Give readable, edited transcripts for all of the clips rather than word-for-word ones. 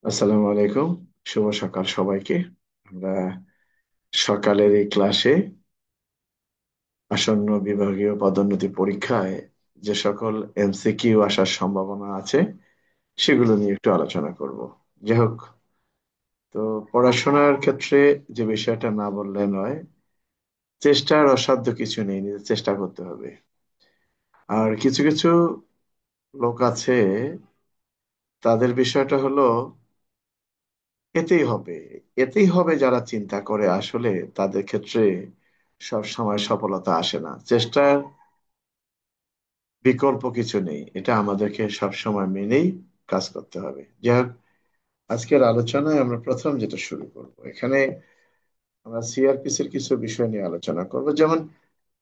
আসসালামু আলাইকুম। শুভ সকাল সবাইকে। আমরা সকালের এই ক্লাসে আসন্ন বিভাগীয় পদোন্নতি পরীক্ষায় যে সকল এমসিকিউ আসার সম্ভাবনা আছে সেগুলো নিয়ে একটু আলোচনা করব। যাই হোক, তো পড়াশোনার ক্ষেত্রে যে বিষয়টা না বললে নয়, চেষ্টার অসাধ্য কিছু নেই, নিজে চেষ্টা করতে হবে। আর কিছু কিছু লোক আছে, তাদের বিষয়টা হলো এতেই হবে, এতেই হবে, যারা চিন্তা করে আসলে তাদের ক্ষেত্রে সব সময় সফলতা আসে না। চেষ্টার বিকল্প কিছু নেই, এটা আমাদেরকে সব সময় মেনেই কাজ করতে হবে। যাই হোক, আজকের আলোচনায় আমরা প্রথম যেটা শুরু করব, এখানে আমরা সিআরপিসির কিছু বিষয় নিয়ে আলোচনা করব। যেমন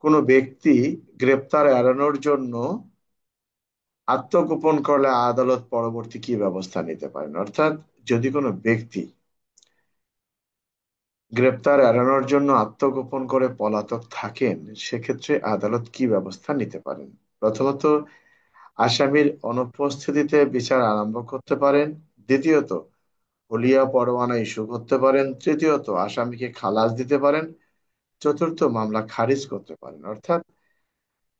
কোনো ব্যক্তি গ্রেপ্তার এড়ানোর জন্য আত্মগোপন করলে আদালত পরবর্তী কি ব্যবস্থা নিতে পারেন, অর্থাৎ যদি কোনো ব্যক্তি গ্রেপ্তার এড়ানোর জন্য আত্মগোপন করে পলাতক থাকেন, সেক্ষেত্রে আদালত কি ব্যবস্থা নিতে পারেন। প্রথমত, আসামির অনুপস্থিতিতে বিচার আরম্ভ করতে পারেন। দ্বিতীয়ত, হুলিয়া পরোয়ানা ইস্যু করতে পারেন। তৃতীয়ত, আসামিকে খালাস দিতে পারেন। চতুর্থ, মামলা খারিজ করতে পারেন। অর্থাৎ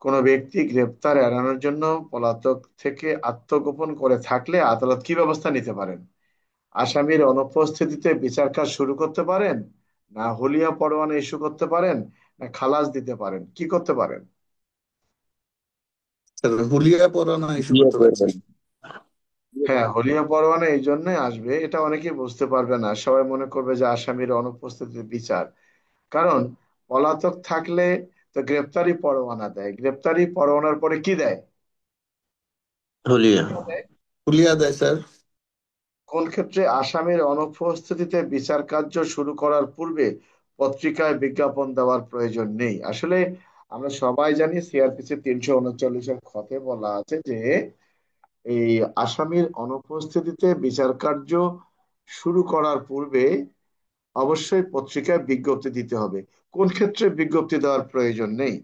কোনো ব্যক্তি গ্রেপ্তার এড়ানোর জন্য পলাতক থেকে আত্মগোপন করে থাকলে আদালত কি ব্যবস্থা নিতে পারেন। আসামির অনুপস্থিতিতে বিচার কাজ শুরু করতে পারেন, না হুলিয়া পরোয়ানা ইস্যু করতে পারেন, না খালাস দিতে পারেন, কি করতে পারেন। স্যার, হুলিয়া পরানা ইস্যু বিয়ে করতে পারি করবেন। স্যার। হ্যাঁ, হুলিয়া পরোয়ানা এই জন্যই আসবে, এটা অনেকেই বুঝতে পারবে না, সবাই মনে করবে যে আসামির অনুপস্থিতিতে বিচার। কারণ পলাতক থাকলে তো গ্রেপ্তারি পরোয়ানা দেয়, গ্রেপ্তারি পরোয়ানার পরে কি দেয়। হুলিয়া। হুলিয়া দেয় স্যার। কোন ক্ষেত্রে আসামির অনুপস্থিতিতে বিচার কার্য শুরু করার পূর্বে পত্রিকায় বিজ্ঞাপন দেওয়ার প্রয়োজন নেই। আসলে আমরা সবাই জানি সিআরপিসি 339-এর খতে বলা আছে যে এই আসামির অনুপস্থিতিতে বিচার কার্য শুরু করার পূর্বে অবশ্যই পত্রিকায় বিজ্ঞপ্তি দিতে হবে। কোন ক্ষেত্রে বিজ্ঞপ্তি দেওয়ার প্রয়োজন নেই,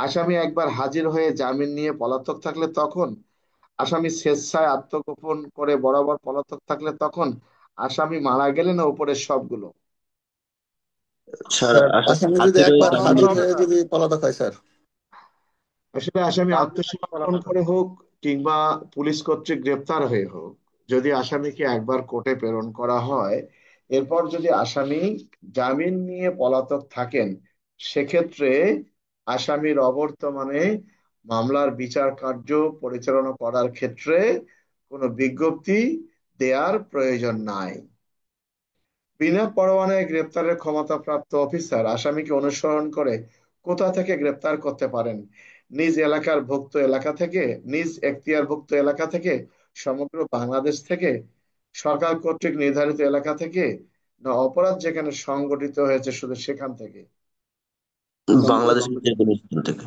আসামি একবার হাজির হয়ে জামিন নিয়ে পলাতক থাকলে তখন, আসামি স্বেচ্ছায় আত্মগোপন করে বরাবর পলাতক থাকলে তখন, আসামি মারা গেলে, না উপরের সবগুলো। স্যার, স্যার, আসামি আসামি যদি হাজির হয়ে একবার জামিন হাজির নিতে। হয়ে যদি পলাতক হয় স্যার। আসলে আসামি আত্মসমর্পণ করে হোক কিংবা পুলিশ কর্তৃক গ্রেপ্তার হয়ে হোক, যদি আসামিকে একবার কোর্টে প্রেরণ করা হয়, এরপর যদি আসামি জামিন নিয়ে পলাতক থাকেন, সেক্ষেত্রে আসামির অবর্তমানে মামলার বিচার কার্য পরিচালনা করার ক্ষেত্রে কোনো বিজ্ঞপ্তি দেওয়ার প্রয়োজন নাই। বিনা পরোয়ানায় গ্রেপ্তারের ক্ষমতাপ্রাপ্ত অফিসার আসামিকে অনুসরণ করে কোথা থেকে গ্রেপ্তার করতে পারেন। নিজ এলাকার ভুক্ত এলাকা থেকে, নিজ এখতিয়ারভুক্ত এলাকা থেকে, সমগ্র বাংলাদেশ থেকে, সরকার কর্তৃক নির্ধারিত এলাকা থেকে, না অপরাধ যেখানে সংগঠিত হয়েছে শুধু সেখান থেকে। বাংলাদেশের যে কোনো স্থান থেকে।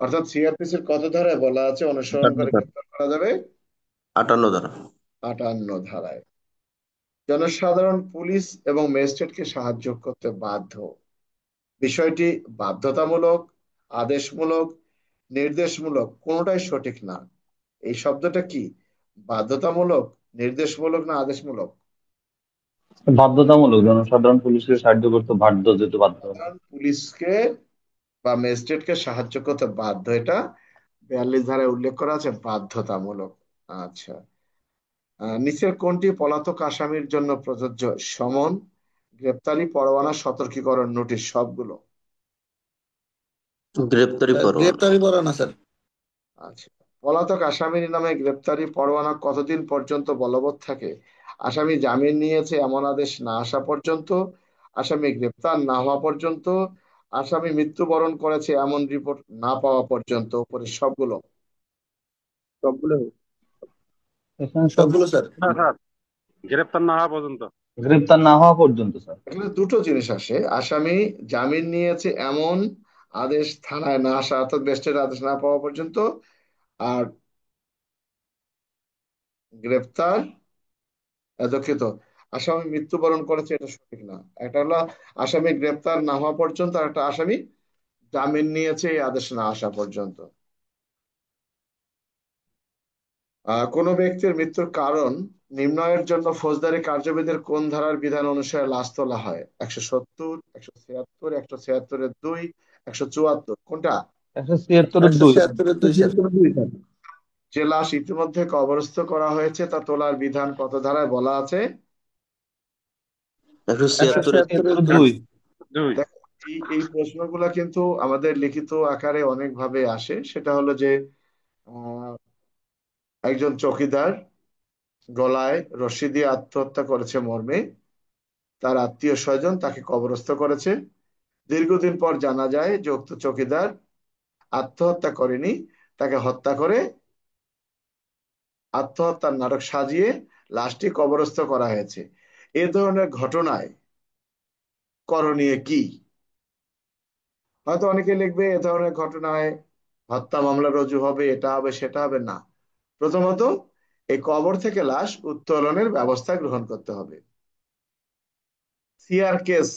অর্থাৎ সিআরপিসির কত ধারায় বলা আছে অনুসরণ 58 করে ধারা। গ্রেপ্তার করা যাবে। 58 ধারা। 58 ধারায় জনসাধারণ পুলিশ এবং ম্যাজিস্ট্রেটকে সাহায্য করতে বাধ্য। বিষয়টি বাধ্যতামূলক, আদেশমূলক, নির্দেশমূলক কোনোটাই সঠিক না। এই শব্দটা কি, বাধ্যতামূলক, নির্দেশমূলক, না আদেশমূলক। বাধ্যতামূলক, জনসাধারণ পুলিশকে সাহায্য করতে বাধ্য, যেহেতু বাধ্যতামূলক। সাধারণ পুলিশকে বা ম্যাজিস্ট্রেটকে সাহায্য করতে বাধ্য, এটা 42 ধারায় উল্লেখ করা আছে, বাধ্যতামূলক। আচ্ছা, নিচের কোনটি পলাতক আসামির জন্য প্রযোজ্য। সমন, গ্রেপ্তারি পরোয়ানা, সতর্কীকরণ নোটিশ, সবগুলো। গ্রেপ্তারি স্যার, পরোয়ানা। গ্রেপ্তারি পরানা স্যার। আচ্ছা, পলাতক আসামির নামে গ্রেপ্তারি পরোয়ানা কতদিন পর্যন্ত বলবৎ থাকে। আসামি জামিন নিয়েছে এমন আদেশ না আসা পর্যন্ত, আসামি গ্রেপ্তার না হওয়া পর্যন্ত, আসামি মৃত্যুবরণ করেছে এমন রিপোর্ট না পাওয়া পর্যন্ত, উপরে সবগুলো। সবগুলো। এখানে সব সবগুলো স্যার। না স্যার, গ্রেপ্তার না হওয়া পর্যন্ত। গ্রেপ্তার না হওয়া পর্যন্ত, স্যার। এখানে দুটো জিনিস আসে, আসামি জামিন নিয়েছে এমন আদেশ থানায় না আসা, অর্থাৎ ম্যাজিস্ট্রেটের আদেশ না পাওয়া পর্যন্ত, আর গ্রেপ্তার, দুঃখিত, আসামি মৃত্যুবরণ করেছে, এটা সঠিক না। একটা হলো আসামি গ্রেপ্তার না হওয়া পর্যন্ত, আর একটা আসামি জামিন নিয়েছে এই আদেশ না আসা পর্যন্ত। কোনো ব্যক্তির মৃত্যুর কারণ নির্ণয়ের জন্য ফৌজদারি কার্যবিধির কোন ধারার বিধান অনুসারে লাশ তোলা হয়? 170, 176, 176-2, 174, কোনটা? 176-2। 176-2 স্যার। যে লাশ ইতিমধ্যে কবরস্থ করা হয়েছে তা তোলার বিধান কত ধারায় বলা আছে? 176 176-2। 2। দেখো, এই প্রশ্নগুলো কিন্তু আমাদের লিখিত আকারে অনেক ভাবে আসে। সেটা হলো যে আহ, একজন চৌকিদার গলায় রশি দিয়ে আত্মহত্যা করেছে মর্মে তার আত্মীয় স্বজন তাকে কবরস্থ করেছে। দীর্ঘদিন পর জানা যায় যে উক্ত চৌকিদার আত্মহত্যা করেনি, তাকে হত্যা করে আত্মহত্যার নাটক সাজিয়ে লাশটি কবরস্থ করা হয়েছে। এ ধরনের ঘটনায় করণীয় কি? হয়তো অনেকে লিখবে এ ধরনের ঘটনায় হত্যা মামলা রুজু হবে, এটা হবে সেটা হবে। না, প্রথমত এই কবর থেকে লাশ উত্তোলনের ব্যবস্থা গ্রহণ করতে হবে। সিআর কেস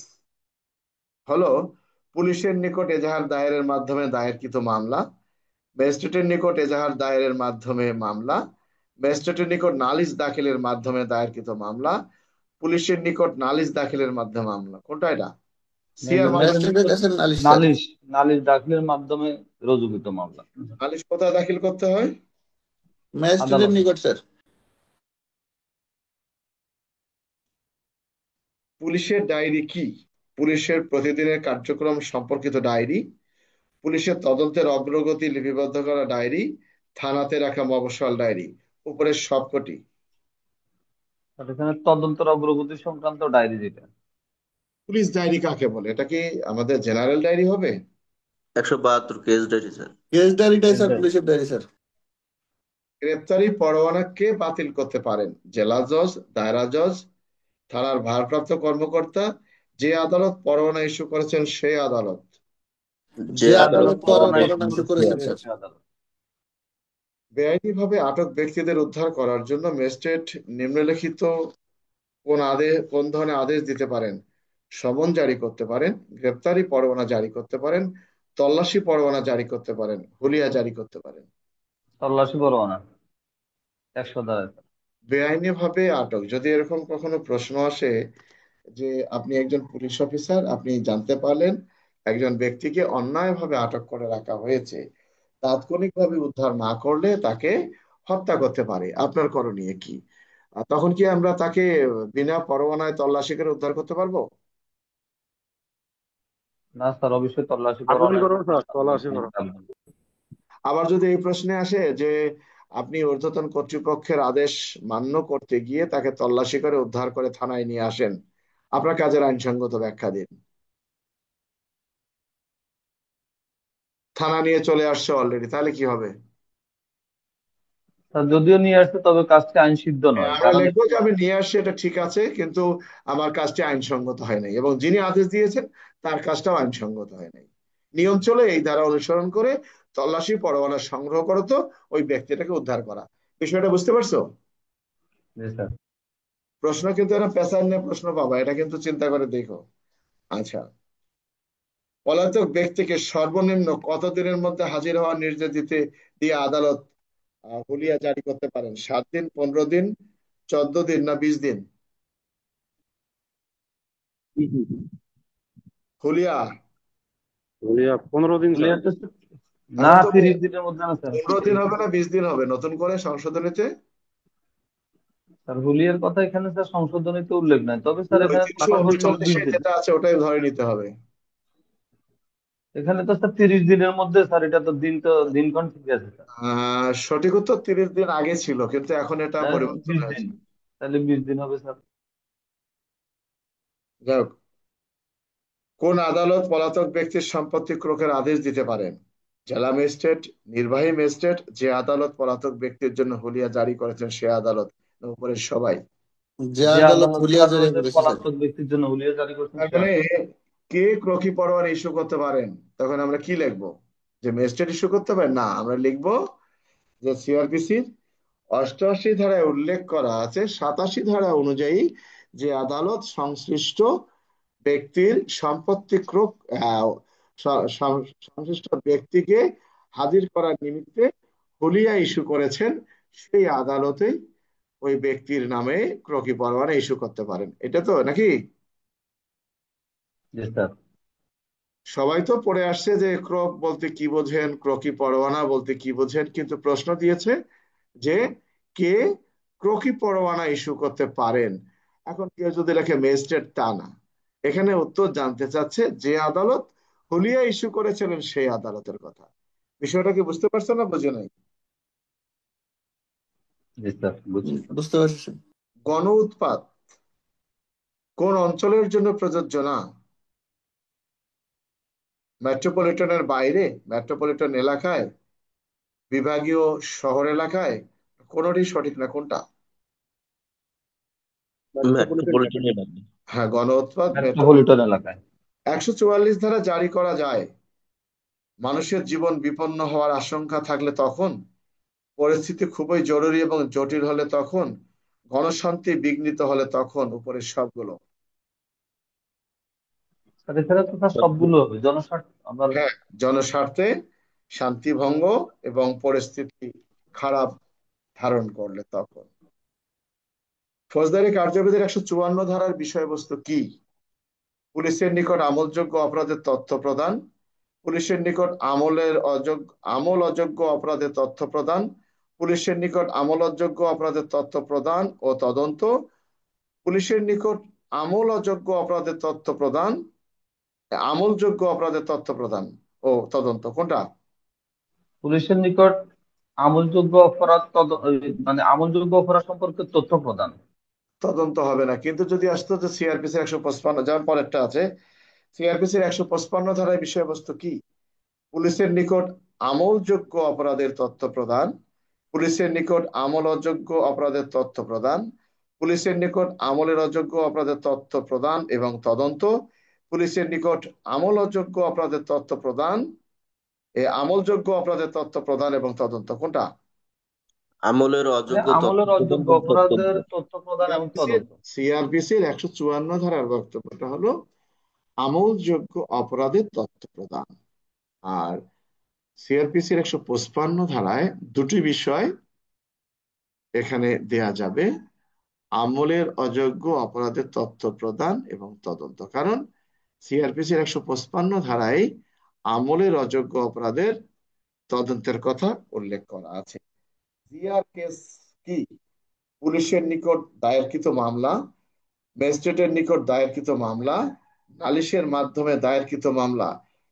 হলো পুলিশের নিকট এজাহার দায়েরের মাধ্যমে দায়েরকৃত মামলা, ম্যাজিস্ট্রেটের নিকট এজাহার দায়েরের মাধ্যমে মামলা, ম্যাজিস্ট্রেটের নিকট নালিশ দাখিলের মাধ্যমে দায়েরকৃত মামলা, পুলিশের নিকট নালিশ দাখিলের মাধ্যমে মামলা। কোনটা এটা? সিআর মানে ম্যাজিস্ট্রেটের কাছে নালিশ স্যার। নালিশ নালিশ দাখিলের মাধ্যমে রুজুকৃত মামলা। নালিশ কোথায় দাখিল করতে হয়? ম্যাজিস্ট্রেটের আদালত। নিকট স্যার। পুলিশের ডায়েরি কি? পুলিশের প্রতিদিনের কার্যক্রম সম্পর্কিত ডায়েরি, পুলিশের তদন্তের অগ্রগতি লিপিবদ্ধ করা ডায়েরি, থানাতে রাখা মফস্বল ডায়েরি। উপরের সবকটি। আর এখানে তদন্তের অগ্রগতি সংক্রান্ত ডায়েরি যেটা। পুলিশ ডায়েরি কাকে বলে? এটা কি আমাদের জেনারেল ডায়েরি হবে? 172 কেস ডায়েরি স্যার। কেস ডায়েরিটাই স্যার পুলিশের ডায়েরি স্যার। গ্রেপ্তারি পরোয়ানা কে বাতিল করতে পারেন? জেলা জজ, দায়রা জজ, থানার ভারপ্রাপ্ত কর্মকর্তা, যে আদালত পরোয়ানা ইস্যু করেছেন সেই আদালত। যে যে আদালত আদালত পরোয়ানা পরোয়ানা ইস্যু ইস্যু করেছে করেছেন স্যার। আদালত। বেআইনিভাবে আটক ব্যক্তিদের উদ্ধার করার জন্য ম্যাজিস্ট্রেট নিম্নলিখিত কোন ধরনের আদেশ দিতে পারেন? সমন জারি করতে পারেন, গ্রেপ্তারি পরোয়ানা জারি করতে পারেন, তল্লাশি পরোয়ানা জারি করতে পারেন, হুলিয়া জারি করতে পারেন। তল্লাশি পরোয়ানা 100 ধারায়। বেআইনি ভাবে আটক, যদি এরকম কখনো প্রশ্ন আসে যে আপনি একজন পুলিশ অফিসার, আপনি জানতে পারলেন একজন ব্যক্তিকে অন্যায়ভাবে আটক করে রাখা হয়েছে, তাৎক্ষণিকভাবে উদ্ধার না করলে তাকে হত্যা করতে পারে, আপনার করণীয় কি? আর তখন কি আমরা তাকে বিনা পরোয়ানায় তল্লাশি করে উদ্ধার করতে পারবো? না স্যার, অবশ্যই তল্লাশি আবেদন পরোয়ানা। করো স্যার, তল্লাশি করো। আবার যদি এই প্রশ্নে আসে যে আপনি ঊর্ধ্বতন কর্তৃপক্ষের আদেশ মান্য করতে গিয়ে তাকে তল্লাশি করে উদ্ধার করে থানায় নিয়ে আসেন, আপনার কাজের আইনসঙ্গত ব্যাখ্যা দিন। থানা নিয়ে চলে আসছে অলরেডি, তাহলে কি হবে? স্যার যদিও নিয়ে আসছে, তবে কাজটি আইন সিদ্ধ নয়, আমরা কারণ লিখবো যে আমি নিয়ে আসছি, এটা ঠিক আছে, কিন্তু আমার কাজটি আইনসঙ্গত হয় নাই, এবং যিনি আদেশ দিয়েছেন তার কাজটাও আইনসঙ্গত হয় নাই। নিয়ম চলে এই ধারা অনুসরণ করে তল্লাশি পরোয়ানা সংগ্রহ করো তো ওই ব্যক্তিটাকে উদ্ধার করা। বিষয়টা বুঝতে পারছো? জি স্যার। প্রশ্ন কিন্তু এরা পেশার নিয়ে প্রশ্ন পাবা, এটা কিন্তু চিন্তা করে দেখো। আচ্ছা, পলাতক ব্যক্তিকে সর্বনিম্ন কতদিনের মধ্যে হাজির হওয়ার নির্দেশ দিয়ে আদালত হুলিয়া জারি করতে পারেন? 7 দিন, 15 দিন, 14 দিন, না 20 দিন? হুলিয়া। বলিয়া 15 দিন স্যার। হুলিয়া তো না, এখন তো 30 দিনের মধ্যে না স্যার। 15 দিন হবে না 20 দিন হবে নতুন করে সংশোধনীতে? স্যার হুলিয়ার কথা এখানে স্যার সংশোধনীতে উল্লেখ নাই, তবে স্যার ওই এখানে তিনশো থাকা সর্বনিম্ন 20 উনচল্লিশে দিন। যেটা আছে ওটাই ধরে নিতে হবে। এখানে তো স্যার 30 দিনের মধ্যে স্যার, এটা তো দিনক্ষণ ঠিক আছে স্যার। সঠিক উত্তর 30 দিন আগে ছিল, কিন্তু এখন এটা তাহলে পরিবর্তন 20 দিন, হয়েছে। তাহলে 20 দিন হবে স্যার। যাই হোক, কোন আদালত পলাতক ব্যক্তির সম্পত্তি ক্রোকের আদেশ দিতে পারেন? জেলা ম্যাজিস্ট্রেট, নির্বাহী ম্যাজিস্ট্রেট, যে আদালত পলাতক ব্যক্তির জন্য হুলিয়া জারি করেছেন সে আদালত, না উপরের সবাই? যে যে আদালত আদালত হুলিয়া স্যার জারি ওই যে করেছে স্যার। পলাতক ব্যক্তির জন্য হুলিয়া জারি করছেন তার সে মানে আদালত। কে ক্রোকি পরোয়ানা ইস্যু করতে পারেন? তখন আমরা কি লিখবো? যে ম্যাজিস্ট্রেট ইস্যু করতে পারেন? না, আমরা লিখবো যে সিআরপিসির 88 ধারায় উল্লেখ করা আছে, 87 ধারা অনুযায়ী যে আদালত সংশ্লিষ্ট ব্যক্তির সম্পত্তি ক্রোক সংশ্লিষ্ট ব্যক্তিকে হাজির করার নিমিত্তে হুলিয়া ইস্যু করেছেন সেই আদালতেই ওই ব্যক্তির নামে ক্রকি পরোয়ানা ইস্যু করতে পারেন। এটা তো নাকি জি স্যার। সবাই তো পড়ে আসছে যে ক্রক বলতে কি বোঝেন, ক্রকি পরোয়ানা বলতে কি বোঝেন, কিন্তু প্রশ্ন দিয়েছে যে কে ক্রকি পরোয়ানা ইস্যু করতে পারেন। এখন কেউ যদি লেখে ম্যাজিস্ট্রেট, তা না, এখানে উত্তর জানতে চাচ্ছে যে আদালত হুলিয়া ইস্যু করেছিলেন সেই আদালতের কথা। বিষয়টা কি বুঝতে পারছো না বুঝে নাই? জি স্যার, বুঝছি স্যার। বুঝতে পারছি স্যার। গণ উৎপাত কোন অঞ্চলের জন্য প্রযোজ্য না? মেট্রোপলিটনের বাইরে, মেট্রোপলিটন এলাকায়, বিভাগীয় শহর এলাকায়? কোনটি সঠিক না, কোনটা? মেট্রোপলিটন মেট্রোপলিটন এলাকা। এলাকা। হ্যাঁ, গণ উৎপাত মেট্রোপলিটন এলাকায়। 144 ধারা জারি করা যায় মানুষের জীবন বিপন্ন হওয়ার আশঙ্কা থাকলে তখন, পরিস্থিতি খুবই জরুরি এবং জটিল হলে তখন, গণশান্তি বিঘ্নিত হলে তখন, উপরের সবগুলো। স্যার এছাড়া তো স্যার সবগুলো হবে জনস্বার্থ আবার। হ্যাঁ, জনস্বার্থে শান্তি ভঙ্গ এবং পরিস্থিতি খারাপ ধারণ করলে তখন। ফৌজদারি কার্যবিধির 154 ধারার বিষয়বস্তু কি? পুলিশের নিকট আমলযোগ্য অপরাধের তথ্য প্রদান, পুলিশের নিকট আমল অযোগ্য অপরাধের তথ্য প্রদান, পুলিশের নিকট আমল অযোগ্য অপরাধের তথ্য প্রদান ও তদন্ত, পুলিশের নিকট আমল অযোগ্য অপরাধের তথ্য প্রদান, আমলযোগ্য অপরাধের তথ্য প্রদান ও তদন্ত, কোনটা? পুলিশের নিকট আমলযোগ্য অপরাধ মানে আমলযোগ্য অপরাধ সম্পর্কে তথ্য প্রদান। তদন্ত হবে না, কিন্তু যদি আসতো যে সিআরপিসির 155, যেমন পরেরটা আছে, সিআরপিসির 155 ধারার বিষয়বস্তু কি? পুলিশের নিকট আমলযোগ্য অপরাধের তথ্য প্রদান, পুলিশের নিকট আমল অযোগ্য অপরাধের তথ্য প্রদান, পুলিশের নিকট আমলের অযোগ্য অপরাধের তথ্য প্রদান এবং তদন্ত, পুলিশের নিকট আমল অযোগ্য অপরাধের তথ্য প্রদান, আমলযোগ্য অপরাধের তথ্য প্রদান এবং তদন্ত, কোনটা? আমলের মানে অযোগ্য তথ্য আমলের প্রদান অযোগ্য এবং অপরাধের কর্তব্য। তথ্য প্রদান এবং তদন্ত। সিআরপিসির 154 ধারার বক্তব্যটা হলো আমলযোগ্য অপরাধের তথ্য প্রদান। আর সিআরপিসির 155 ধারায় দুটি বিষয় এখানে দেয়া যাবে, আমলের অযোগ্য অপরাধের তথ্য প্রদান এবং তদন্ত। কারণ সিআরপিসির 155 ধারায় আমলের অযোগ্য অপরাধের তদন্তের কথা উল্লেখ করা আছে। জিআর কেস কি? পুলিশের নিকট দায়েরকৃত মামলা, ম্যাজিস্ট্রেটের নিকট দায়েরকৃত মামলা, নালিশের মাধ্যমে দায়েরকৃত মামলা,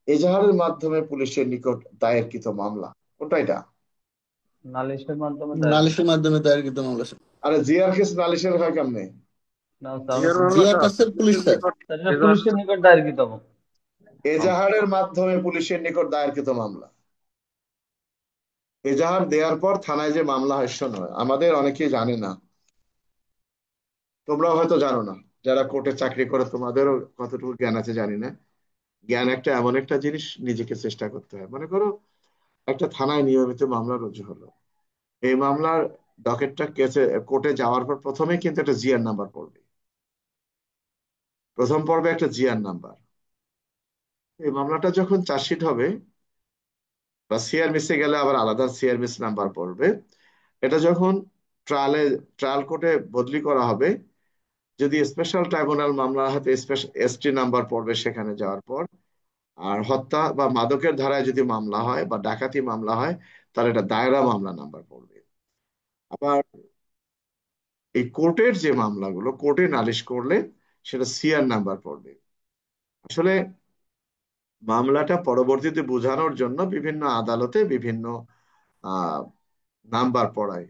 এজাহারের মাধ্যমে পুলিশের নিকট দায়েরকৃত মামলা, কোনটা এটা? নালিশের মাধ্যমে দায়েরকৃত। নালিশের মাধ্যমে দায়েরকৃত মামলা স্যার। আরে জিআর কেস নালিশের হয় কেমনে? না স্যার জিয়ার জিয়া মামলাটা কাসের পুলিশ পুলিশের স্যার। নিকট স্যার, এটা এজাহার। পুলিশের নিকট দায়েরকৃত মামলা। এজাহারের মাধ্যমে পুলিশের নিকট দায়েরকৃত মামলা। এজাহার দেওয়ার পর থানায় যে মামলা হয়, শোনো, আমাদের অনেকেই জানে না, তোমরাও হয়তো জানো না, যারা কোর্টে চাকরি করে তোমাদেরও কতটুকু জ্ঞান আছে জানি না। জ্ঞান একটা এমন একটা জিনিস, নিজেকে চেষ্টা করতে হয়। মনে করো একটা থানায় নিয়মিত মামলা রুজু হলো, এই মামলার ডকেটটা কেসে কোর্টে যাওয়ার পর প্রথমেই কিন্তু একটা জিআর নাম্বার পড়বে, প্রথম পর্বে একটা জিআর নাম্বার। এই মামলাটা যখন চার্জশিট হবে বা সিআর মিসে গেলে আবার আলাদা সিআর মিস নাম্বার পড়বে। এটা যখন ট্রায়ালে, ট্রায়াল কোর্টে বদলি করা হবে, যদি স্পেশাল ট্রাইব্যুনাল মামলা হাতে এসটি নাম্বার পড়বে সেখানে যাওয়ার পর। আর হত্যা বা মাদকের ধারায় যদি মামলা হয় বা ডাকাতি মামলা হয়, তাহলে এটা দায়রা মামলা নাম্বার পড়বে। আবার এই কোর্টের যে মামলাগুলো কোর্টে নালিশ করলে সেটা সিআর নাম্বার পড়বে। আসলে মামলাটা পরবর্তীতে বোঝানোর জন্য বিভিন্ন আদালতে বিভিন্ন আহ নাম্বার পড়ায়।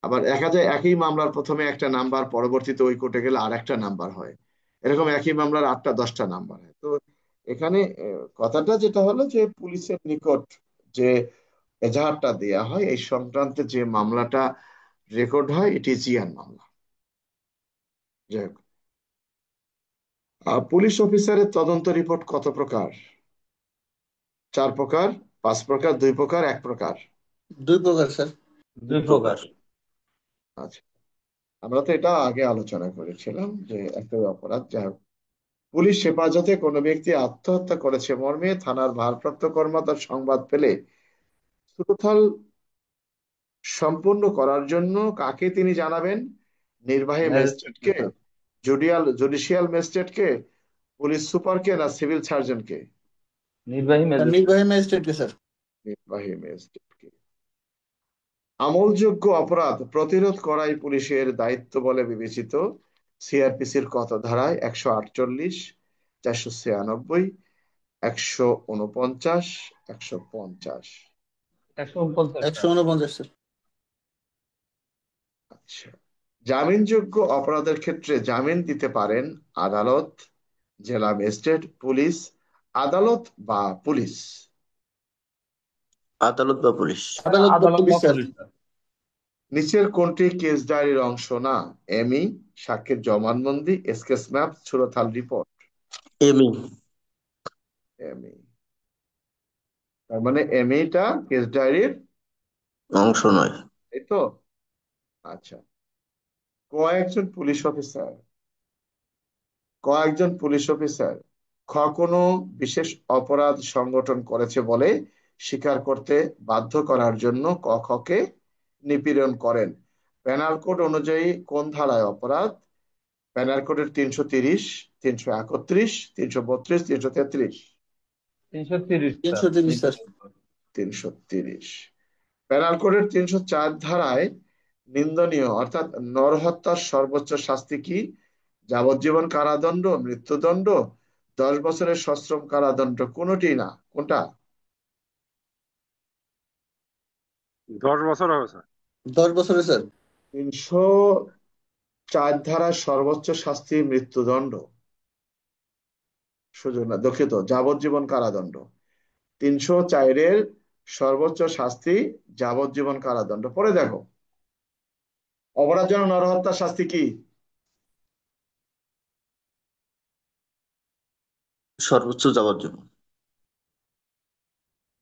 আবার দেখা যায় একই মামলার প্রথমে একটা নাম্বার, পরবর্তীতে ওই কোর্টে গেলে আর একটা নাম্বার হয়। এরকম একই মামলার 8টা 10টা নাম্বার হয়। তো এখানে কথাটা যেটা হলো যে পুলিশের নিকট যে এজাহারটা দেয়া হয় এই সংক্রান্তে যে মামলাটা রেকর্ড হয়, এটি জিআর মামলা। যাই হোক, পুলিশ অফিসারের তদন্ত রিপোর্ট কত প্রকার? 4 প্রকার, 5 প্রকার, 2 প্রকার, 1 প্রকার? 2 প্রকার স্যার। দুই প্রকার। প্রকার। আচ্ছা, আমরা তো এটা আগে আলোচনা করেছিলাম যে একটা অপরাধ। যাই হোক, পুলিশ হেফাজতে কোনো ব্যক্তি আত্মহত্যা করেছে মর্মে থানার ভারপ্রাপ্ত কর্মকর্তার সংবাদ পেলে সুরতহাল সম্পূর্ণ করার জন্য কাকে তিনি জানাবেন? নির্বাহী ম্যাজিস্ট্রেটকে ম্যাজিস্ট্রেটকে, স্যার। জুডিশিয়াল ম্যাজিস্ট্রেটকে, পুলিশ সুপারকে, না সিভিল সার্জনকে? নির্বাহী স্যার ম্যাজিস্ট্রেট। নির্বাহী ম্যাজিস্ট্রেটকে স্যার। নির্বাহী ম্যাজিস্ট্রেটকে। আমলযোগ্য অপরাধ প্রতিরোধ করাই পুলিশের দায়িত্ব বলে বিবেচিত সিআরপিসির কত ধারায়? 148, 496, 149, 150? 149 একশো স্যার। উনপঞ্চাশ স্যার। আচ্ছা, জামিনযোগ্য অপরাধের ক্ষেত্রে জামিন দিতে পারেন আদালত, জেলা ম্যাজিস্ট্রেট, পুলিশ, আদালত বা পুলিশ? আদালত বা পুলিশ। স্যার আদালত বা আদালত পুলিশ বা স্যার। Police sir. নিচের কোনটি কেস ডায়েরির অংশ না? এমি, সাক্ষ্যের জবানবন্দি, স্কেচ ম্যাপ, সুরতহাল রিপোর্ট? এমি। এমি। তার মানে এমিটা কেস ডায়েরির অংশ নয়। এই তো। আচ্ছা, কয়েকজন পুলিশ অফিসার কোনো বিশেষ অপরাধ সংগঠন করেছে বলে স্বীকার করতে বাধ্য করার জন্য খকে নিপীড়ন করেন? পেনাল কোড অনুযায়ী কোন ধারায় অপরাধ? পেনাল কোডের 330, 331, 332, 333? 330 স্যার। 330 স্যার। 330। পেনাল কোডের 304 ধারায় নিন্দনীয় অর্থাৎ নরহত্যার সর্বোচ্চ শাস্তি কি? যাবজ্জীবন কারাদণ্ড, মৃত্যুদণ্ড, 10 বছরের সশ্রম কারাদণ্ড? কোনোটি না, কোনটা? 10 বছর হবে স্যার। 10 বছরে স্যার। 304 ধারার সর্বোচ্চ শাস্তি মৃত্যুদণ্ড, সুযোগ না, দুঃখিত, যাবজ্জীবন কারাদণ্ড। 304-এর সর্বোচ্চ শাস্তি যাবজ্জীবন কারাদণ্ড। পরে দেখো, অপরাধজনক নরহত্যার শাস্তি কি? সর্বোচ্চ যাবজ্জীবন।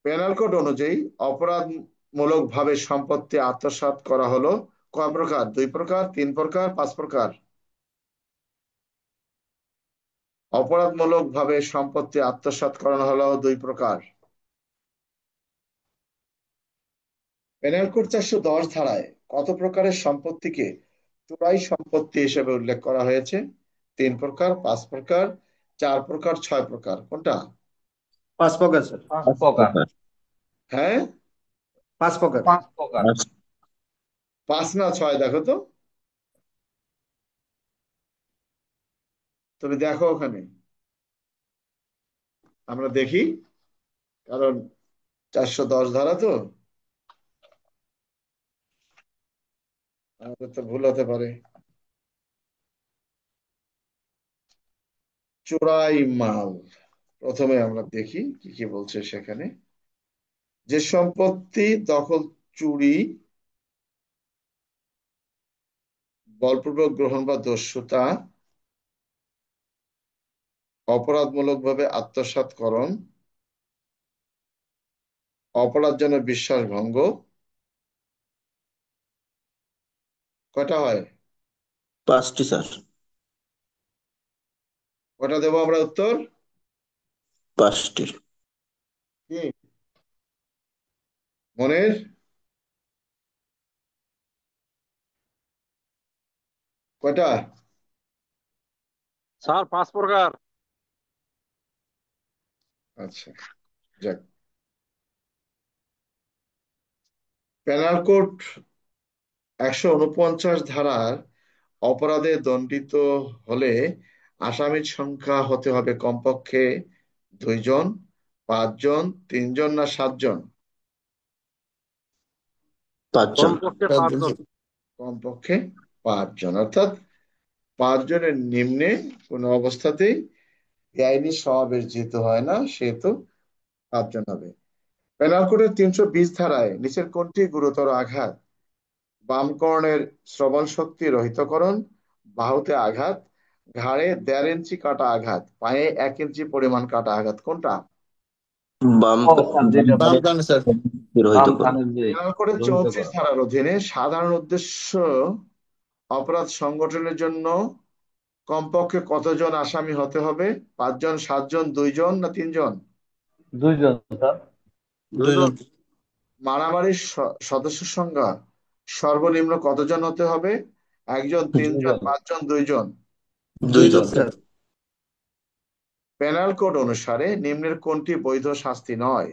পেনাল কোড অনুযায়ী অপরাধমূলক ভাবে সম্পত্তি আত্মসাৎ করা হলো কয় প্রকার? 2 প্রকার, 3 প্রকার, 5 প্রকার? অপরাধমূলক ভাবে সম্পত্তি আত্মসাৎ করানো হলো 2 প্রকার। পেনাল কোড 410 ধারায় কত প্রকারের সম্পত্তিকে চোরাই সম্পত্তি হিসেবে উল্লেখ করা হয়েছে? 3 প্রকার, 5 প্রকার, 4 প্রকার, 6 প্রকার? কোনটা? 5 প্রকার স্যার। 5 প্রকার। হ্যাঁ, 5 প্রকার। 5 প্রকার। 5 না 6 দেখো তো, তুমি দেখো ওখানে, আমরা দেখি, কারণ 410 ধারা তো, আমাদের তো ভুল হতে পারে। চোরাই মাল, প্রথমে আমরা দেখি কি কি বলছে সেখানে। যে সম্পত্তি দখল, চুরি, বলপূর্বক গ্রহণ বা দস্যুতা, অপরাধমূলকভাবে আত্মসাৎকরণ, অপরাধজনক বিশ্বাস ভঙ্গ, কয়টা হয়? 5টি স্যার। কয়টা দেবো আমরা উত্তর? 5টি। কি মনের? কয়টা? স্যার 5 প্রকার। আচ্ছা, যাক। পেনাল কোড 149 ধারার অপরাধে দণ্ডিত হলে আসামির সংখ্যা হতে হবে কমপক্ষে 2 জন, 5 জন, 3 জন, না 7 জন? 5 জন। কমপক্ষে 5 জন 5 জন। স্যার। কমপক্ষে 5 জন, অর্থাৎ 5 জনের নিম্নে কোনো অবস্থাতেই বেআইনি সমাবেশ যেহেতু হয় না, সেহেতু 5 জন হবে। পেনাল কোডের 320 ধারায় নিচের কোনটি গুরুতর আঘাত? বাম কর্ণের শ্রবণ শক্তি রহিতকরণ, বাহুতে আঘাত, ঘাড়ে 1.5 ইঞ্চি কাটা আঘাত, পায়ে 1 ইঞ্চি পরিমাণ কাটা আঘাত? কোনটা? বাম ও স্যার, যেটা বাম কানের কানে স্যার। রহিত বাম করে। কানের যে পেনাল কোডের রহিত 34 করা। ধারার অধীনে সাধারণ উদ্দেশ্য অপরাধ সংগঠনের জন্য কমপক্ষে কতজন আসামি হতে হবে? 5 জন, 7 জন, 2 জন, না 3 জন? 2 জন স্যার। 2 জন। মারামারির সদস্য সংখ্যা সর্বনিম্ন কতজন হতে হবে? একজন, তিনজন, দুইজন। পাঁচজন, দুইজন? দুইজন দুইজন। স্যার। পেনাল কোড অনুসারে নিম্নের কোনটি বৈধ শাস্তি নয়?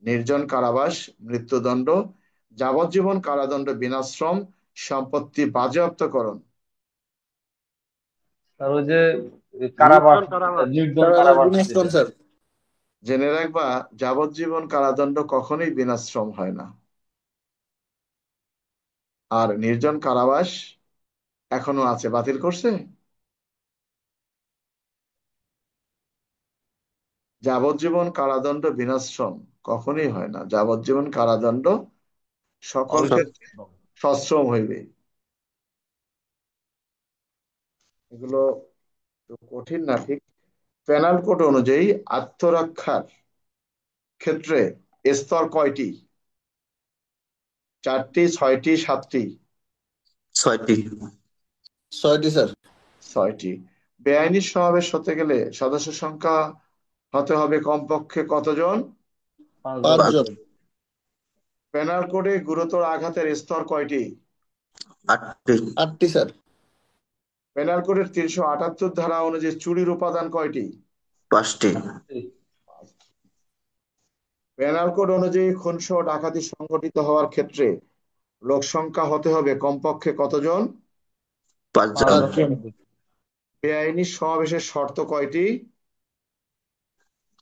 নির্জন কারাবাস, মৃত্যুদণ্ড, যাবজ্জীবন কারাদণ্ড বিনাশ্রম, সম্পত্তি বাজেয়াপ্তকরণ? আর ওই যে কারাবাস, নির্জন কারাবাস। নির্জন কারাবাস কারাবাস বিনাশ্রম যেটা। স্যার। জেনে রাখবা, যাবজ্জীবন কারাদণ্ড কখনোই বিনাশ্রম হয় না। আর নির্জন কারাবাস এখনো আছে, বাতিল করছে? যাবজ্জীবন কারাদণ্ড বিনাশ্রম কখনোই হয় না, যাবজ্জীবন কারাদণ্ড সকল ক্ষেত্রে সশ্রম হইবে। এগুলো তো কঠিন না ঠিক। পেনাল কোড অনুযায়ী আত্মরক্ষার ক্ষেত্রে স্তর কয়টি? 4টি, 6টি, 7টি? 6টি। 6টি স্যার। 6টি। বেআইনি সমাবেশ হতে গেলে সদস্য সংখ্যা হতে হবে কমপক্ষে কতজন? 5 জন। 5 জন। পেনাল কোডে গুরুতর আঘাতের স্তর কয়টি? 8টি। 8টি স্যার। পেনাল কোডের 378 ধারা অনুযায়ী চুরির উপাদান কয়টি? 5টি। পেনাল কোড অনুযায়ী খুনসহ ডাকাতি সংঘটিত হওয়ার ক্ষেত্রে লোক সংখ্যা হতে হবে কমপক্ষে কতজন? 5জন। 5 5 জন। জন। বেআইনি সমাবেশের শর্ত কয়টি?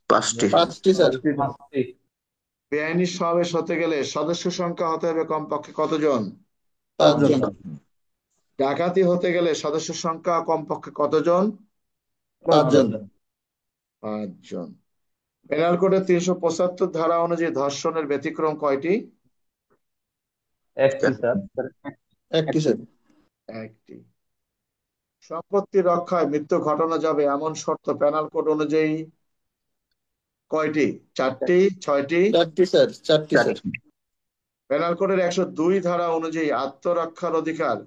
5টি। 5টি স্যার। 5টি। বেআইনি সমাবেশ হতে গেলে সদস্য সংখ্যা হতে হবে কমপক্ষে কতজন? 5 জন। 5 জন। ডাকাতি হতে গেলে সদস্য সংখ্যা কমপক্ষে কতজন? 5 জন। 5 জন। 5 জন। পেনাল কোডের 375 ধারা অনুযায়ী ধর্ষণের ব্যতিক্রম কয়টি? 1টি স্যার। 1টি স্যার। একটি। সম্পত্তি রক্ষায় মৃত্যু ঘটানো যাবে এমন শর্ত পেনাল কোড অনুযায়ী কয়টি? 4টি, 6টি? 4টি স্যার। 4টি স্যার। 4টি। পেনাল কোডের 102 ধারা অনুযায়ী আত্মরক্ষার অধিকার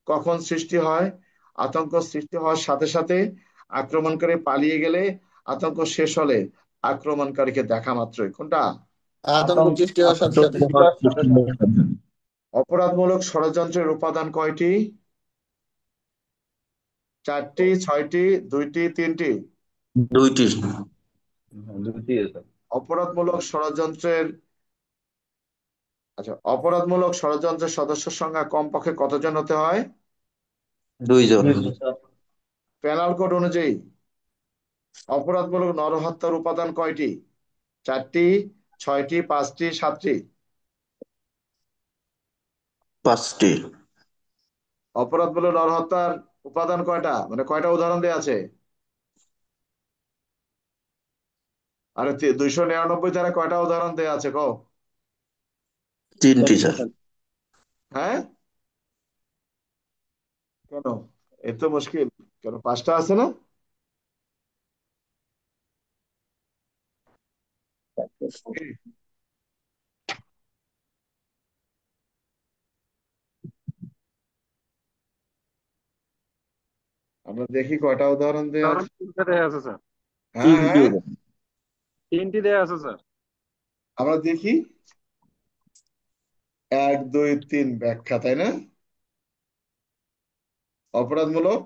কখন সৃষ্টি হয়? আতঙ্ক সৃষ্টি হওয়ার সাথে সাথে, আক্রমণকারী পালিয়ে গেলে, আতঙ্ক শেষ হলে, আক্রমণকারীকে দেখা মাত্রই। কোনটা? আতঙ্ক সৃষ্টি হওয়ার সাথে সাথে। অপরাধমূলক ষড়যন্ত্রের উপাদান কয়টি? 4টি, 6টি, 2টি, 3টি? 2টি। 2টি স্যার। অপরাধমূলক ষড়যন্ত্রের অপরাধমূলক ষড়যন্ত্রের সদস্য সংখ্যা কমপক্ষে কতজন হতে হয়? 2জন। 2জন স্যার। পেনাল কোড অনুযায়ী অপরাধমূলক নরহত্যার উপাদান কয়টি? 4টি, 6টি, 5টি, 7টি? 5টি। অপরাধমূলক নরহত্যার উপাদান কয়টা, মানে কয়টা উদাহরণ দেয়া আছে? আরে 299 ধারা কয়টা উদাহরণ দেয়া আছে কও? 3টি স্যার। হ্যাঁ, কেন এত মুশকিল? কেন 5টা আছে না? আমরা দেখি কয়টা উদাহরণ দেয়া উদাহরণ আছে। 3টে দেয়া আছে স্যার। হ্যাঁ, 3টি। হ্যাঁ, 3টি দেয়া আছে স্যার। আমরা দেখি। 1, 2, 3 ব্যাখ্যা, তাই না? অপরাধমূলক,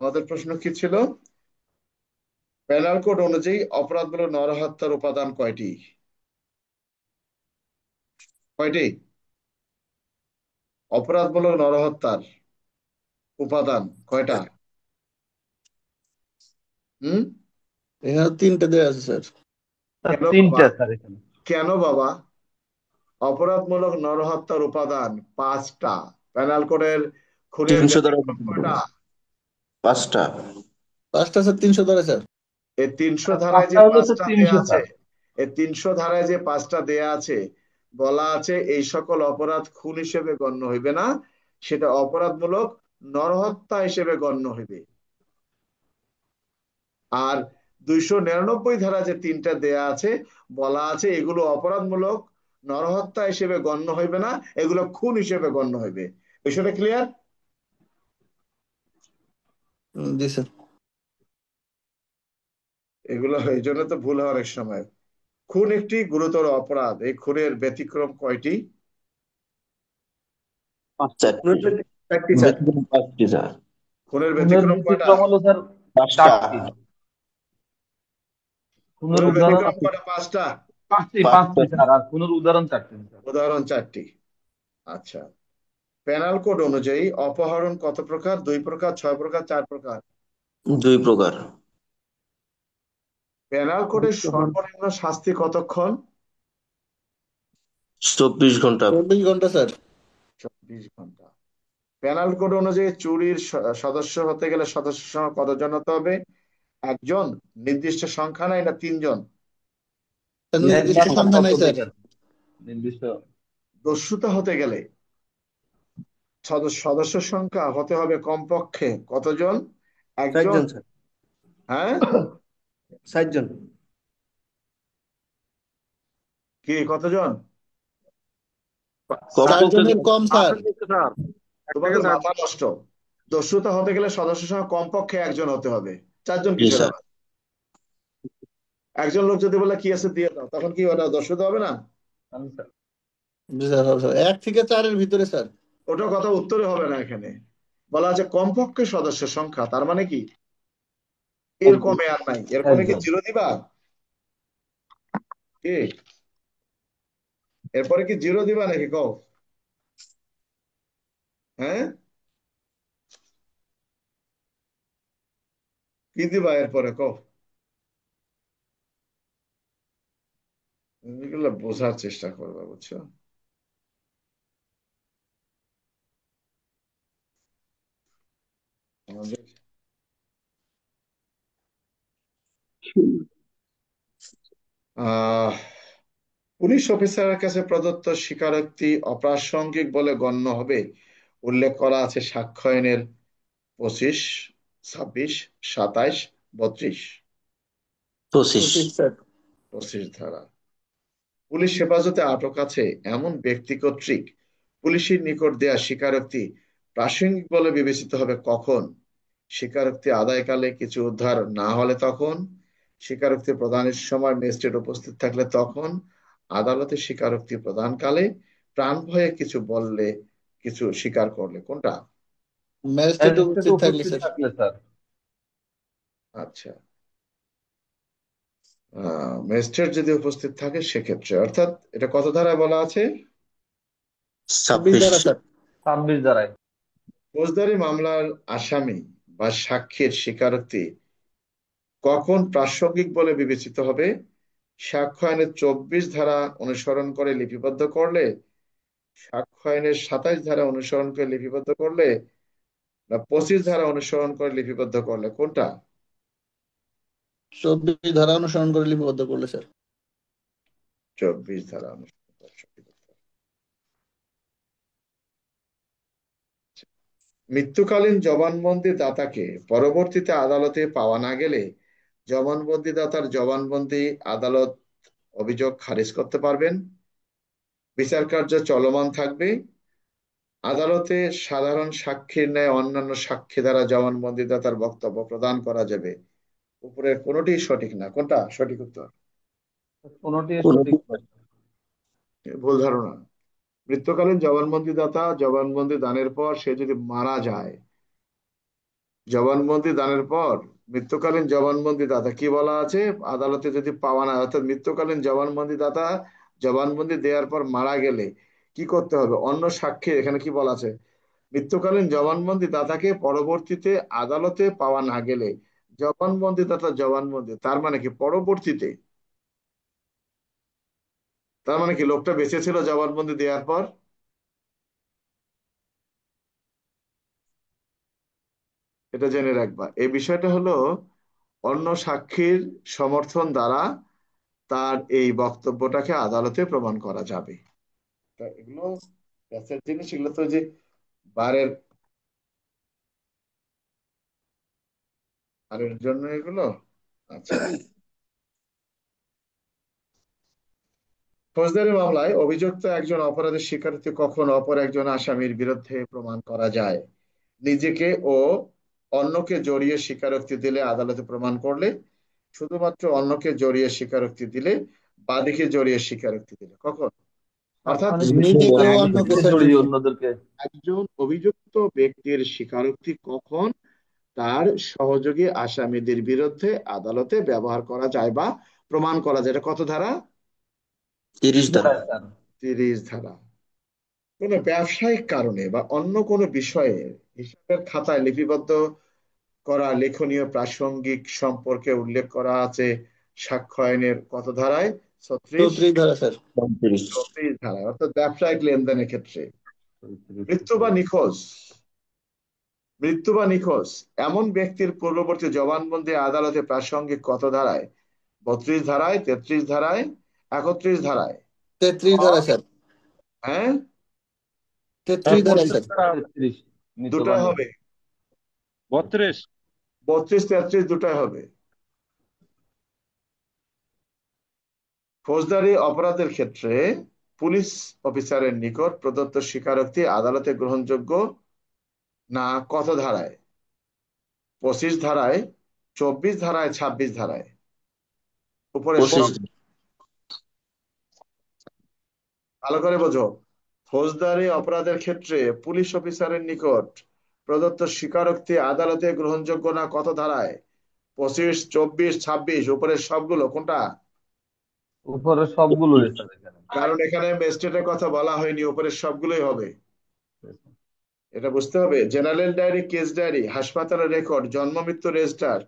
আমাদের প্রশ্ন কি ছিল? পেনাল কোড অনুযায়ী অপরাধমূলক নরহত্যার উপাদান কয়টি? কয়টি? অপরাধমূলক নরহত্যার উপাদান কয়টা? হুম? এখানে 3টে দেওয়া আছে স্যার। কেন বাবা? 3টা স্যার এখানে। কেন বাবা? অপরাধমূলক নরহত্যার উপাদান 5টা। পেনাল কোডের খুনের 300 দ্বারা ব্যতিক্রম কয়টা? 5টা। 5টা স্যার। 300 ধরে স্যার। এই 300 আর ধারায় যে 5টা হলো স্যার 5টা দেয়া 300 আছে, স্যার। এই 300 ধারায় যে 5টা দেয়া আছে, বলা আছে এই সকল অপরাধ খুন হিসেবে গণ্য হইবে না, সেটা অপরাধমূলক নরহত্যা হিসেবে গণ্য হইবে। আর 299 ধারা যে 3টা দেয়া আছে, বলা আছে এগুলো অপরাধমূলক নরহত্যা হিসেবে গণ্য হইবে না, এগুলো খুন হিসেবে গণ্য হইবে। বিষয়টা ক্লিয়ার? জি স্যার। এগুলো এই জন্য তো ভুল হয় অনেক সময়। খুন একটি গুরুতর অপরাধ, এই খুনের ব্যতিক্রম কয়টি? চারটি। চারটি স্যার। ব্যতিক্রম পাঁচটি স্যার। খুনের খুনের ব্যতিক্রম কয়টা? ব্যতিক্রম হলো স্যার পাঁচটা। চারটি। খুনের খুনের উদাহরণ ব্যতিক্রম কয়টা? পাঁচটা। পাঁচটি পাঁচটা। পাঁচটি স্যার, আর খুনের উদাহরণ চারটি স্যার। উদাহরণ চারটি। আচ্ছা, পেনাল কোড অনুযায়ী অপহরণ কত প্রকার? 2 প্রকার, 6 প্রকার, 4 প্রকার? 2 প্রকার। পেনাল কোডের সর্বনিম্ন শাস্তি কতক্ষণ? 24 ঘন্টা। 24 ঘন্টা স্যার। 24 ঘন্টা। পেনাল কোড অনুযায়ী চুরির সদস্য হতে গেলে সদস্য সংখ্যা কতজন হতে হবে? একজন, নির্দিষ্ট সংখ্যা নাই না 3 জন? স্যার, নির্দিষ্ট একজন সংখ্যা নাই স্যার। শতাধিক আর কি। নির্দিষ্ট। দস্যুতা হতে গেলে সদস্য সংখ্যা হতে হবে কমপক্ষে কতজন? একজন? 60 জন স্যার। হ্যাঁ, 60 জন। কি কতজন? 4 জনের কম স্যার। স্যার, এক থেকে তোমাদের চার। মাথা নষ্ট। দস্যুতা হতে গেলে সদস্য সংখ্যা কমপক্ষে একজন হতে হবে। 4 জন জি কিসের স্যার। হবে? একজন লোক যদি বলে কি আছে দিয়ে দাও, তখন কি ওটা দস্যুতা হবে না? জি স্যার, হবে স্যার। 1 থেকে 4-এর ভিতরে স্যার। ওটা কথা উত্তরে হবে না। এখানে বলা আছে কমপক্ষে সদস্য সংখ্যা, তার মানে কি এর কমে আর নাই। এর কমে কি একজন। 0 দিবা? কি এরপরে কি 0 দিবা নাকি কও? হ্যাঁ, কি দিবা এরপরে কও? এগুলো বোঝার চেষ্টা করবা, বুঝছো? আমাদের আহ পুলিশ অফিসারের কাছে প্রদত্ত স্বীকারোক্তি অপ্রাসঙ্গিক বলে গণ্য হবে উল্লেখ করা আছে সাক্ষ্য আইনের 25, 26, 27, 32? 25। 25 স্যার। 25 ধারা। পুলিশ হেফাজতে আটক আছে এমন ব্যক্তি কর্তৃক পুলিশের নিকট দেয়া স্বীকারোক্তি প্রাসঙ্গিক বলে বিবেচিত হবে কখন? স্বীকারোক্তি আদায়কালে কিছু উদ্ধার না হলে তখন, স্বীকারোক্তি প্রদানের সময় ম্যাজিস্ট্রেট উপস্থিত থাকলে তখন, আদালতে স্বীকারোক্তি প্রদানকালে, প্রাণ ভয়ে কিছু বললে, কিছু স্বীকার করলে। কোনটা? ম্যাজিস্ট্রেট ম্যাজিস্ট্রেট উপস্থিত থাকলে উপস্থিত স্যার। থাকলে স্যার। আচ্ছা, ম্যাজিস্ট্রেট যদি উপস্থিত থাকে সেক্ষেত্রে, অর্থাৎ এটা কত ধারায় বলা আছে? 26 26। ধারা স্যার। 26 দ্বারাই। ফৌজদারি মামলার আসামি বা সাক্ষীর স্বীকারোক্তি কখন প্রাসঙ্গিক বলে বিবেচিত হবে? সাক্ষ্য আইনের 24 ধারা অনুসরণ করে লিপিবদ্ধ করলে, সাক্ষ্য আইনের 27 ধারা অনুসরণ করে লিপিবদ্ধ করলে, না 25 ধারা অনুসরণ করে লিপিবদ্ধ করলে? কোনটা? 24 ধারা অনুসরণ করে লিপিবদ্ধ করলে স্যার। 24 ধারা অনুসরণ করে। মৃত্যুকালীন জবানবন্দি দাতাকে পরবর্তীতে আদালতে পাওয়া না গেলে জবানবন্দি দাতার জবানবন্দি আদালত অভিযোগ খারিজ করতে পারবেন। বিচার কার্য চলমান থাকবে। আদালতে সাধারণ সাক্ষীর ন্যায় অন্যান্য সাক্ষী দ্বারা জবানবন্দিদাতার বক্তব্য প্রদান করা যাবে। উপরের কোনটি সঠিক না। কোনটা সঠিক উত্তর? কোনটি সঠিক নয়। ভুল ধারণা। মৃত্যুকালীন জবানবন্দিদাতা জবানবন্দি দানের পর সে যদি মারা যায়, জবানবন্দি দানের পর মৃত্যুকালীন জবানবন্দি দাতা কি বলা আছে? আদালতে যদি পাওয়া না, অর্থাৎ মৃত্যুকালীন জবানবন্দি দাতা জবানবন্দি দেওয়ার পর মারা গেলে কি করতে হবে? অন্য সাক্ষী, এখানে কি বলা আছে? মৃত্যুকালীন জবানবন্দি দাতাকে পরবর্তীতে আদালতে পাওয়া না গেলে জবানবন্দি দাতা জবানবন্দি, তার মানে কি পরবর্তীতে, তার মানে কি লোকটা বেঁচে ছিল জবানবন্দি দেওয়ার পর? এটা জেনে রাখবা। এই বিষয়টা হলো অন্য সাক্ষীর সমর্থন দ্বারা তার এই বক্তব্যটাকে আদালতে প্রমাণ করা যাবে। তা এগুলো প্যাসের জিনিস, এগুলো তো যে বারের বারের জন্য এগুলো। আচ্ছা, ফৌজদারি মামলায় অভিযুক্ত একজন অপরাধের স্বীকারোক্তি কখন অপর একজন আসামির বিরুদ্ধে প্রমাণ করা যায়? নিজেকে ও অন্যকে জড়িয়ে স্বীকারোক্তি দিলে, আদালতে প্রমাণ করলে, শুধুমাত্র অন্যকে জড়িয়ে স্বীকারোক্তি দিলে, বাদীকে জড়িয়ে স্বীকারোক্তি দিল? কখন? অর্থাৎ মানে নিজেকে এক- অন্য নিজেকে কেসের জড়িয়ে জন্য। অন্যদেরকে। একজন অভিযুক্ত ব্যক্তির স্বীকারোক্তি কখন তার সহযোগী আসামিদের বিরুদ্ধে আদালতে ব্যবহার করা যায় বা প্রমাণ করা যায়? এটা কত ধারা? 30 ধারা। স্যার 30 ধারা। কোনো ব্যবসায়িক কারণে বা অন্য কোনো বিষয়ে হিসাবের খাতায় লিপিবদ্ধ করা লেখনীয় প্রাসঙ্গিক সম্পর্কে উল্লেখ করা আছে সাক্ষ্য আইনের কত ধারায়? 36, 34 ধারা স্যার। 35। 34 ধারায়, অর্থাৎ ব্যবসায়িক লেনদেনের ক্ষেত্রে। মৃত্যু বা 33। নিখোঁজ, মৃত্যু বা নিখোঁজ এমন ব্যক্তির পূর্ববর্তী জবানবন্দি আদালতে প্রাসঙ্গিক কত ধারায়? 32 ধারায়, 33 ধারায়, 31 ধারায়? 33 ধারা স্যার। হ্যাঁ, 33 ধারা স্যার। 33 দুটাই মৃত্যুবাণী। হবে। 32। 32, 33 দুটাই হবে। ফৌজদারি অপরাধের ক্ষেত্রে পুলিশ অফিসারের নিকট প্রদত্ত স্বীকারোক্তি আদালতে গ্রহণযোগ্য না কত ধারায়? 25 ধারায়, 24 ধারায়, 26 ধারায়? উপরে 25। ভালো করে বোঝো। ফৌজদারি অপরাধের ক্ষেত্রে পুলিশ অফিসারের নিকট প্রদত্ত স্বীকারোক্তি আদালতে গ্রহণযোগ্য না কত ধারায়? 25, 24, 26, উপরের সবগুলো কোনটা? উপরে সবগুলো স্যার এখানে। কারণ এখানে ম্যাজিস্ট্রেটের কথা বলা হয়নি, উপরের সবগুলোই হবে। এটা বুঝতে হবে। জেনারেল ডায়েরি, কেস ডায়েরি, হাসপাতালের রেকর্ড, জন্ম মৃত্যু রেজিস্টার,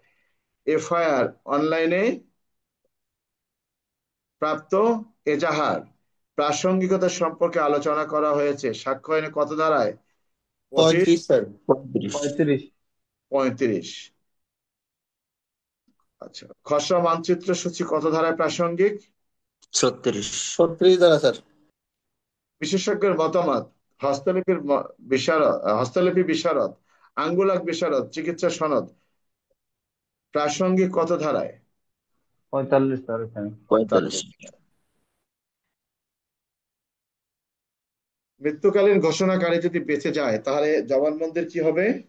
এফআইআর, অনলাইনে প্রাপ্ত এজাহার প্রাসঙ্গিকতা সম্পর্কে আলোচনা করা হয়েছে সাক্ষ্য আইনে কত ধারায়? 25, 35 স্যার। 35। 35। 35। আচ্ছা, খসড়া মানচিত্র সূচি কত ধারায় প্রাসঙ্গিক? 36। 36 ধারা স্যার। বিশেষজ্ঞের মতামত, হস্তলিপির বিশারদ, হস্তলিপি বিশারদ, আঙ্গুলাক বিশারদ, চিকিৎসা সনদ প্রাসঙ্গিক কত ধারায়? 45 স্যার এখানে। 45। মৃত্যুকালীন ঘোষণাকারী যদি বেঁচে যায় তাহলে জবানবন্দির কি হবে?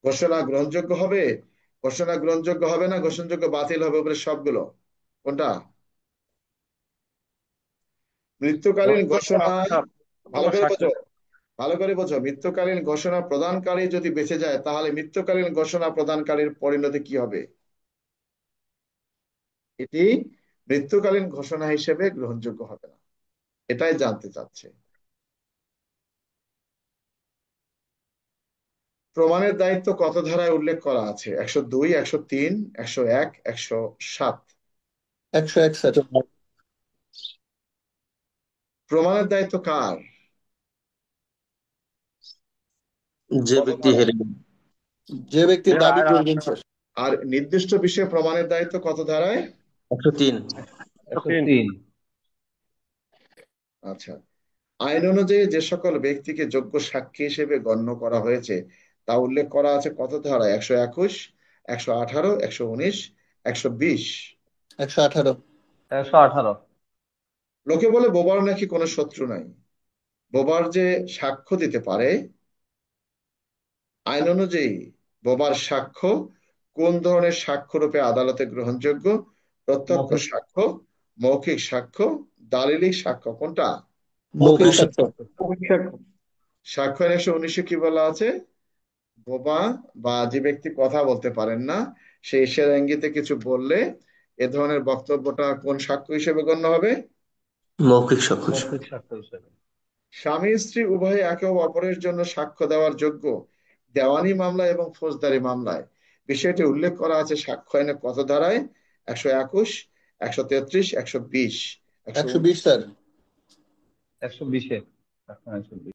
ঘোষণা গ্রহণযোগ্য হবে, ঘোষণা গ্রহণযোগ্য হবে না, ঘোষণাযোগ্য বাতিল হবে? উপরে সবগুলো কোনটা? মৃত্যুকালীন ঘোষণা, ভালো করে বোঝো, ভালো করে বোঝো, মৃত্যুকালীন ঘোষণা প্রদানকারী যদি বেঁচে যায় তাহলে মৃত্যুকালীন ঘোষণা প্রদানকারীর পরিণতি কি হবে? এটি মৃত্যুকালীন ঘোষণা হিসেবে গ্রহণযোগ্য হবে না, এটাই জানতে চাচ্ছে। প্রমাণের দায়িত্ব কত ধারায় উল্লেখ করা আছে? 102, 103, 101, 107? 101 স্যার। প্রমাণের দায়িত্ব কার? যে কত ব্যক্তি ধারা? হেরে গেল। যে ব্যক্তি দাবি করবেন স্যার। আর নির্দিষ্ট বিষয়ে প্রমাণের দায়িত্ব কত ধারায়? 103। 103। আচ্ছা, আইন অনুযায়ী যে সকল ব্যক্তিকে যোগ্য সাক্ষী হিসেবে গণ্য করা হয়েছে তা উল্লেখ করা আছে কত ধারায়? 121, 118, 119, 120? 118। 118। লোকে বলে বোবার নাকি কোনো শত্রু নাই। বোবার যে সাক্ষ্য দিতে পারে, আইন অনুযায়ী বোবার সাক্ষ্য কোন ধরনের সাক্ষ্য রূপে আদালতে গ্রহণযোগ্য? প্রত্যক্ষ মৌখিক। সাক্ষ্য, মৌখিক সাক্ষ্য, দালিলিক সাক্ষ্য, কোনটা? মৌখিক মৌখিক সাক্ষ্য। সাক্ষ্য আইন 119 কি বলা আছে? বোবা বা যে ব্যক্তি কথা বলতে পারেন না সে ইশারা ইঙ্গিতে কিছু বললে এ ধরনের বক্তব্যটা কোন সাক্ষ্য হিসেবে গণ্য হবে? মৌখিক সাক্ষ্য। মৌখিক সাক্ষ্য হিসেবে। স্বামী স্ত্রী উভয়ে একে অপরের জন্য সাক্ষ্য দেওয়ার যোগ্য দেওয়ানি মামলা এবং ফৌজদারি মামলায় বিষয়টি উল্লেখ করা আছে সাক্ষ্য আইনে কত ধারায়? 121, 133, 120, 120 স্যার। 120-এ। সাক্ষ্য 120।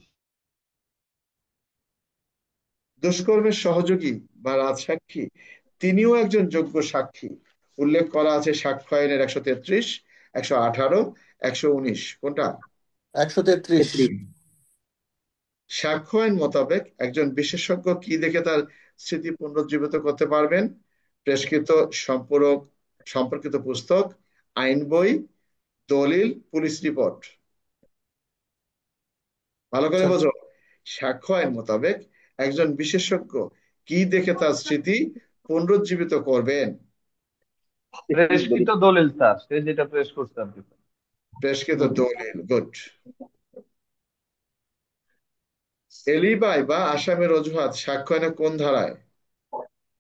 দুষ্কর্মের সহযোগী বা রাজসাক্ষী তিনিও একজন যোগ্য সাক্ষী উল্লেখ করা আছে সাক্ষ্য আইনের 133, 118, 119, কোনটা? 133। সাক্ষ্য আইন মোতাবেক একজন বিশেষজ্ঞ কি দেখে তার স্মৃতি পুনরুজ্জীবিত করতে পারবেন? প্রেসকৃত সম্পর্কিত পুস্তক, আইন বই, দলিল, পুলিশ রিপোর্ট। ভালো করে স্যার, বোঝো, সাক্ষ্য আইন মোতাবেক একজন বিশেষজ্ঞ কি দেখে তার স্মৃতি পুনরুজ্জীবিত করবেন? প্রেসকৃত দলিল স্যার, সে যেটা প্রেস করছে আর কি। পেশকৃত দলিল, গুড। এলিবাই বা আসামের অজুহাত সাক্ষ্য এনে কোন ধারায়?